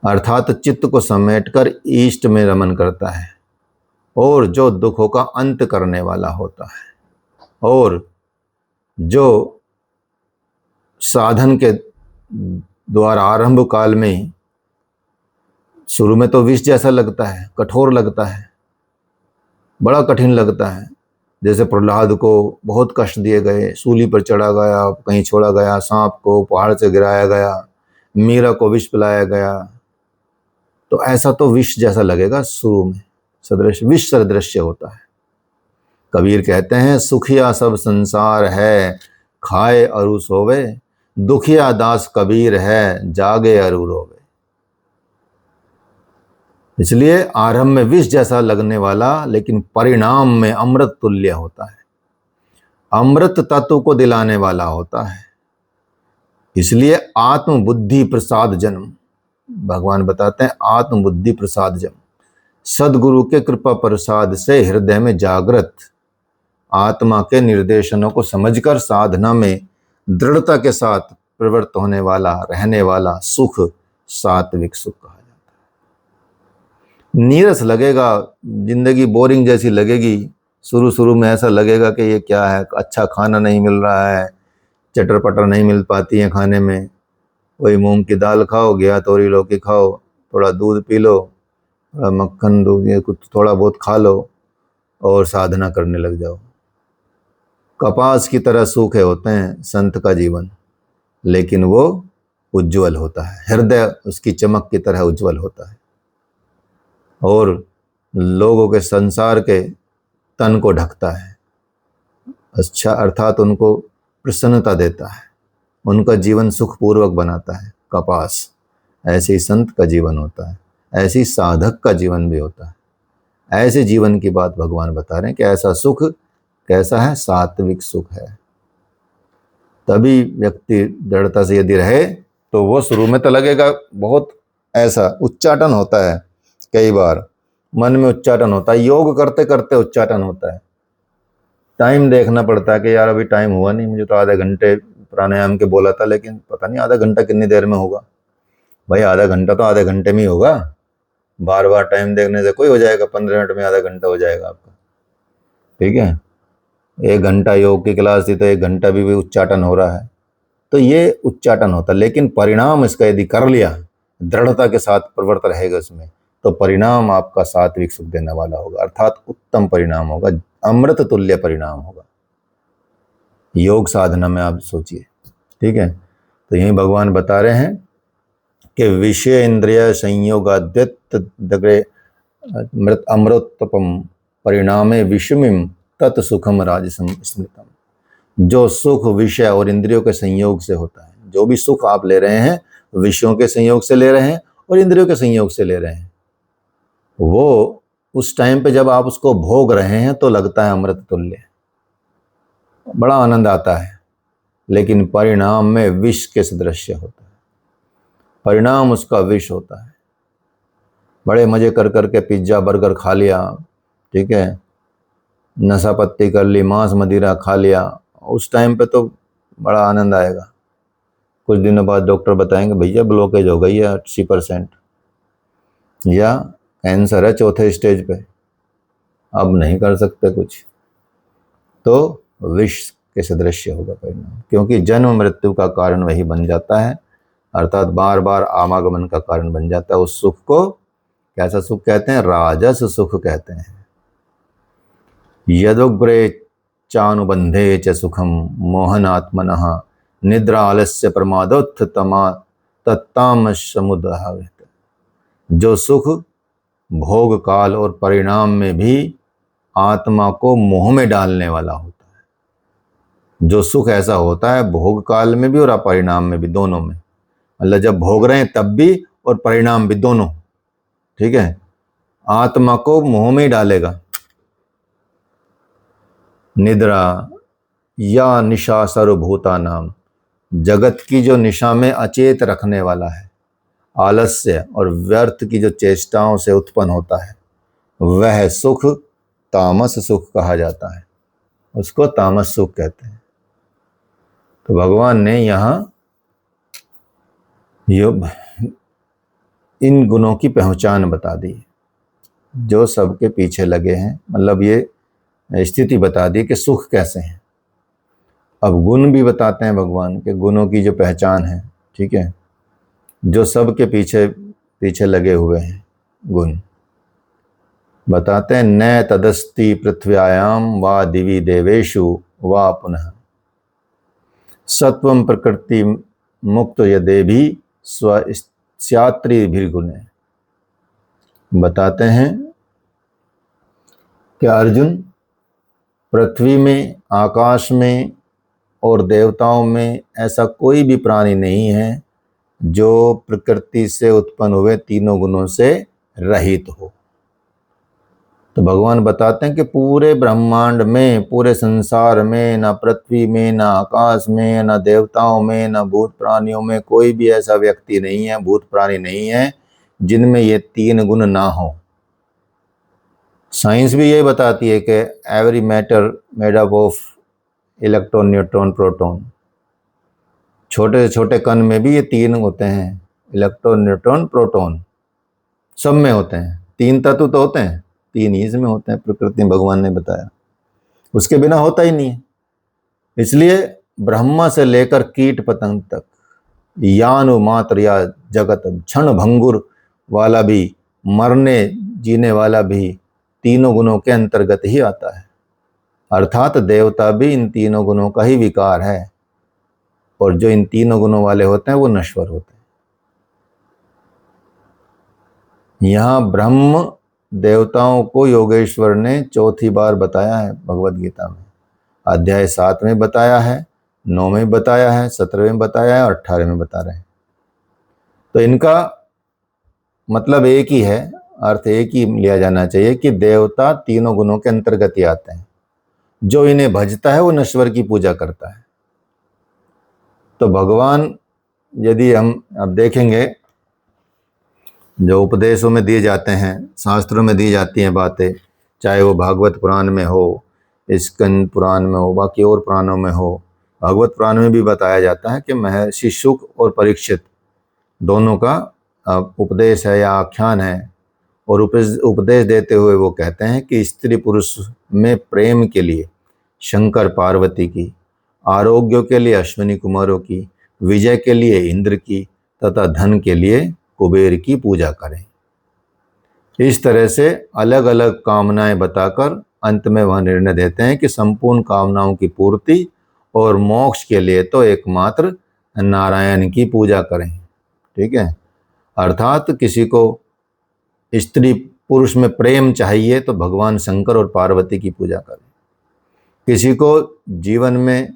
अर्थात चित्त को समेटकर इष्ट में रमन करता है, और जो दुखों का अंत करने वाला होता है, और जो साधन के द्वारा आरंभ काल में ही शुरू में तो विष जैसा लगता है, कठोर लगता है, बड़ा कठिन लगता है। जैसे प्रहलाद को बहुत कष्ट दिए गए, सूली पर चढ़ा गया, कहीं छोड़ा गया, सांप को पहाड़ से गिराया गया, मीरा को विष पिलाया गया, तो ऐसा तो विष जैसा लगेगा शुरू में, सदृश्य विष सदृश्य होता है। कबीर कहते हैं, सुखिया सब संसार है खाए अरु सोवे, दुखिया दास कबीर है जागे अरु रोवे। इसलिए आरंभ में विष जैसा लगने वाला, लेकिन परिणाम में अमृत तुल्य होता है, अमृत तत्व को दिलाने वाला होता है। इसलिए आत्म बुद्धि प्रसाद जन्म, भगवान बताते हैं आत्म बुद्धि प्रसाद जन्म, सदगुरु के कृपा प्रसाद से हृदय में जागृत आत्मा के निर्देशनों को समझकर साधना में दृढ़ता के साथ प्रवृत्त होने वाला, रहने वाला सुख सात्विक सुख कहा जाता है। नीरस लगेगा, जिंदगी बोरिंग जैसी लगेगी, शुरू में ऐसा लगेगा कि ये क्या है, अच्छा खाना नहीं मिल रहा है, चटर पटर नहीं मिल पाती है खाने में, वही मूंग की दाल खाओ, घिया तोरी लौकी खाओ, थोड़ा दूध पी लो, थोड़ा मक्खन दूध, ये कुछ थोड़ा बहुत खा लो और साधना करने लग जाओ। कपास की तरह सूखे होते हैं संत का जीवन, लेकिन वो उज्जवल होता है, हृदय उसकी चमक की तरह उज्जवल होता है, और लोगों के संसार के तन को ढकता है, अच्छा अर्थात उनको प्रसन्नता देता है, उनका जीवन सुखपूर्वक बनाता है। कपास ऐसे ही संत का जीवन होता है, ऐसे ही साधक का जीवन भी होता है। ऐसे जीवन की बात भगवान बता रहे हैं कि ऐसा सुख कैसा है, सात्विक सुख है। तभी व्यक्ति दृढ़ता से यदि रहे तो वो शुरू में तो लगेगा बहुत, ऐसा उच्चाटन होता है, कई बार मन में उच्चाटन होता है, योग करते करते उच्चाटन होता है। टाइम देखना पड़ता है कि यार अभी टाइम हुआ नहीं, मुझे तो आधे घंटे प्राणायाम के बोला था, लेकिन पता नहीं आधा घंटा कितनी देर में होगा। भाई आधा घंटा तो आधे घंटे में ही होगा, बार बार टाइम देखने से कोई हो जाएगा, 15 मिनट में आधा घंटा हो जाएगा आपका, ठीक है। 1 घंटा योग की क्लास थी तो 1 घंटा भी उच्चाटन हो रहा है, तो ये उच्चाटन होता है। लेकिन परिणाम इसका यदि कर लिया, दृढ़ता के साथ प्रवृत्त रहेगा उसमें, तो परिणाम आपका सात्विक सुख देने वाला होगा, अर्थात उत्तम परिणाम होगा, अमृत तुल्य परिणाम होगा योग साधना में। आप सोचिए, ठीक है। तो यही भगवान बता रहे हैं कि विषय इंद्रिय संयोगाद्यत दग्रे मृत अमृतपम परिणामे विषमिम तत्सुखम राजसम स्मृतम। जो सुख विषय और इंद्रियों के संयोग से होता है, जो भी सुख आप ले रहे हैं विषयों के संयोग से ले रहे हैं और इंद्रियों के संयोग से ले रहे हैं, वो उस टाइम पे जब आप उसको भोग रहे हैं तो लगता है अमृत तुल्य, बड़ा आनंद आता है, लेकिन परिणाम में विष के सदृश होता है, परिणाम उसका विष होता है। बड़े मजे कर करके पिज्जा बर्गर खा लिया, ठीक है, नशा पत्ती कर ली, मांस मदिरा खा लिया, उस टाइम पे तो बड़ा आनंद आएगा। कुछ दिनों बाद डॉक्टर बताएंगे भैया ब्लॉकेज हो गई है 80%, या कैंसर है 4थे स्टेज पे, अब नहीं कर सकते कुछ, तो विष के सदृश होगा परिणाम, क्योंकि जन्म मृत्यु का कारण वही बन जाता है, अर्थात बार बार आवागमन का कारण बन जाता है। उस सुख को कैसा सुख कहते हैं? राजस सुख कहते हैं। यदुग्रे चानुबंधे च सुखम मोहनात्मनः निद्रा आलस्य प्रमादोत्थतमा तत्तामस समुदाहृत। जो सुख भोग काल और परिणाम में भी आत्मा को मोह में डालने वाला होता है, जो सुख ऐसा होता है भोग काल में भी और परिणाम में भी, दोनों में, मतलब जब भोग रहे हैं तब भी और परिणाम भी, दोनों, ठीक है, आत्मा को मोह में डालेगा। निद्रा या निशा सर्वभूता नाम, जगत की जो निशा में अचेत रखने वाला है, आलस्य और व्यर्थ की जो चेष्टाओं से उत्पन्न होता है, वह सुख तामस सुख कहा जाता है, उसको तामस सुख कहते हैं। तो भगवान ने यहाँ इन गुणों की पहचान बता दी जो सबके पीछे लगे हैं, मतलब ये स्थिति बता दी कि सुख कैसे हैं। अब गुण भी बताते हैं भगवान के, गुणों की जो पहचान है, ठीक है, जो सबके पीछे पीछे लगे हुए हैं गुण बताते हैं। न तदस्ति पृथ्व्यायाम वा दिवि देवेषु वा पुनः सत्वं प्रकृति मुक्त यदे भी स्वस्यात्री भीर्गुणे। बताते हैं कि अर्जुन, पृथ्वी में, आकाश में और देवताओं में ऐसा कोई भी प्राणी नहीं है जो प्रकृति से उत्पन्न हुए तीनों गुणों से रहित हो। तो भगवान बताते हैं कि पूरे ब्रह्मांड में, पूरे संसार में, ना पृथ्वी में, ना आकाश में, ना देवताओं में, ना भूत प्राणियों में कोई भी ऐसा व्यक्ति नहीं है, भूत प्राणी नहीं है जिनमें ये 3 गुण ना हो। साइंस भी यही बताती है कि every matter made up of electron, neutron, proton. छोटे से छोटे कण में भी ये 3 होते हैं, इलेक्ट्रॉन, न्यूट्रॉन, प्रोटॉन, सब में होते हैं। 3 तत्व तो होते हैं, 3 ही इसमें होते हैं, प्रकृति में भगवान ने बताया, उसके बिना होता ही नहीं है। इसलिए ब्रह्मा से लेकर कीट पतंग तक, यानु मात्र या जगत, क्षण भंगुर वाला भी, मरने जीने वाला भी तीनों गुणों के अंतर्गत ही आता है, अर्थात देवता भी इन तीनों गुणों का ही विकार है, और जो इन तीनों गुणों वाले होते हैं वो नश्वर होते हैं। यहाँ ब्रह्म देवताओं को योगेश्वर ने 4थी बार बताया है भगवत गीता में, अध्याय 7 में बताया है, 9 में बताया है, 17 में बताया है और 18 में बता रहे हैं। तो इनका मतलब एक ही है, अर्थ एक ही लिया जाना चाहिए कि देवता तीनों गुणों के अंतर्गत ही आते हैं। जो इन्हें भजता है वो नश्वर की पूजा करता है। तो भगवान, यदि हम अब देखेंगे, जो उपदेशों में दिए जाते हैं, शास्त्रों में दी जाती हैं बातें, चाहे वो भागवत पुराण में हो, स्कंद पुराण में हो, बाकी और पुराणों में हो, भागवत पुराण में भी बताया जाता है कि महर्षि शुक और परीक्षित दोनों का उपदेश है या आख्यान है। और उपदेश देते हुए वो कहते हैं कि स्त्री पुरुष में प्रेम के लिए शंकर पार्वती की, आरोग्य के लिए अश्विनी कुमारों की, विजय के लिए इंद्र की तथा धन के लिए कुबेर की पूजा करें। इस तरह से अलग अलग कामनाएं बताकर अंत में वह निर्णय देते हैं कि संपूर्ण कामनाओं की पूर्ति और मोक्ष के लिए तो एकमात्र नारायण की पूजा करें। ठीक है, अर्थात किसी को स्त्री पुरुष में प्रेम चाहिए तो भगवान शंकर और पार्वती की पूजा करें। किसी को जीवन में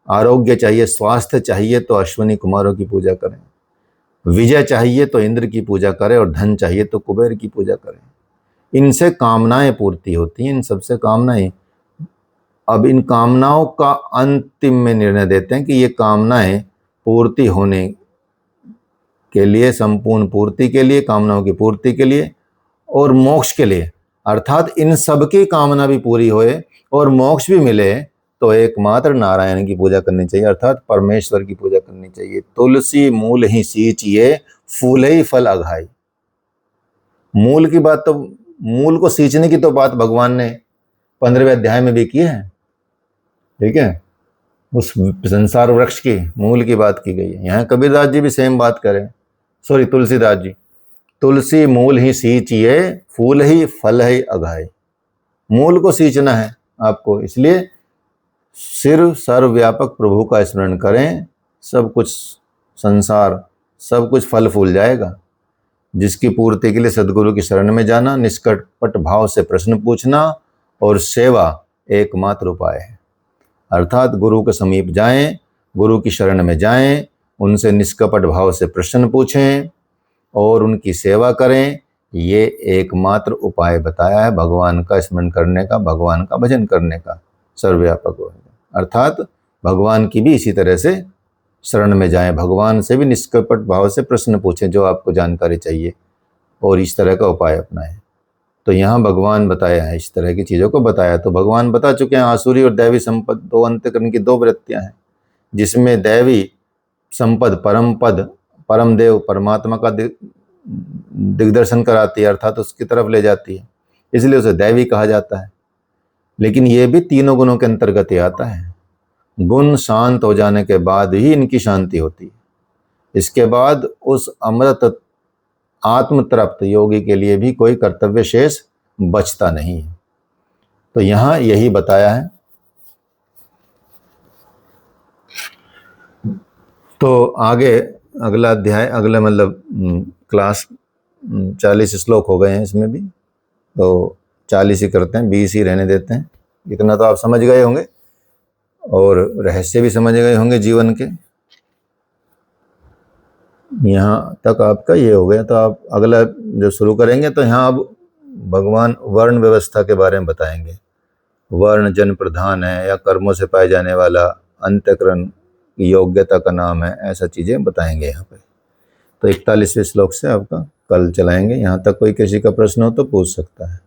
आरोग्य चाहिए, स्वास्थ्य चाहिए तो अश्विनी कुमारों की पूजा करें। विजय चाहिए तो इंद्र की पूजा करें और धन चाहिए तो कुबेर की पूजा करें। इनसे कामनाएं पूर्ति होती हैं, इन सबसे कामनाएं। अब इन कामनाओं का अंतिम में निर्णय देते हैं कि ये कामनाएं पूर्ति होने के लिए, संपूर्ण पूर्ति के लिए, कामनाओं की पूर्ति के लिए और मोक्ष के लिए, अर्थात इन सब की कामना भी पूरी होए और मोक्ष भी मिले तो एकमात्र नारायण की पूजा करनी चाहिए, अर्थात परमेश्वर की पूजा करनी चाहिए। तुलसी मूल ही सींचिए, फूल ही फल अघाई। मूल की बात तो, मूल को सींचने की तो बात भगवान ने 15वें अध्याय में भी की है। ठीक है, उस संसार वृक्ष की मूल की बात की गई है। यहाँ कबीरदास जी भी सेम बात करें, सॉरी तुलसीदास जी, तुलसी मूल ही सींचिए, फूल ही फल ही अघाई। मूल को सींचना है आपको, इसलिए सिर्फ सर्वव्यापक प्रभु का स्मरण करें, सब कुछ संसार, सब कुछ फल फूल जाएगा। जिसकी पूर्ति के लिए सदगुरु की शरण में जाना, निष्कपट भाव से प्रश्न पूछना और सेवा एकमात्र उपाय है। अर्थात गुरु के समीप जाएं, गुरु की शरण में जाएं, उनसे निष्कपट भाव से प्रश्न पूछें और उनकी सेवा करें। ये एकमात्र उपाय बताया है भगवान का स्मरण करने का, भगवान का भजन करने का, सर्वव्यापक हो। अर्थात भगवान की भी इसी तरह से शरण में जाएं, भगवान से भी निष्कपट भाव से प्रश्न पूछें जो आपको जानकारी चाहिए और इस तरह का उपाय अपनाएं। तो यहाँ भगवान बताया है, इस तरह की चीज़ों को बताया। तो भगवान बता चुके हैं आसुरी और दैवी संपद, दो अंतःकरण की दो वृत्तियाँ हैं, जिसमें दैवी संपद परम पद, परम देव परमात्मा का दिग्दर्शन कराती है, अर्थात उसकी तरफ ले जाती है, इसलिए उसे दैवी कहा जाता है। लेकिन ये भी तीनों गुणों के अंतर्गत ही आता है। गुण शांत हो जाने के बाद ही इनकी शांति होती है। इसके बाद उस अमृत आत्म तृप्त योगी के लिए भी कोई कर्तव्य शेष बचता नहीं है। तो यहाँ यही बताया है। तो आगे अगला अध्याय, अगला मतलब क्लास 40 श्लोक हो गए हैं इसमें भी, तो 40 ही करते हैं, 20 ही रहने देते हैं। इतना तो आप समझ गए होंगे और रहस्य भी समझ गए होंगे जीवन के। यहाँ तक आपका ये हो गया, तो आप अगला जो शुरू करेंगे तो यहाँ अब भगवान वर्ण व्यवस्था के बारे में बताएंगे। वर्ण जन प्रधान है या कर्मों से पाए जाने वाला अंतःकरण की योग्यता का नाम है, ऐसा चीज़ें बताएंगे यहाँ पे। तो 41वें श्लोक से आपका कल चलाएंगे। यहाँ तक कोई किसी का प्रश्न हो तो पूछ सकता है।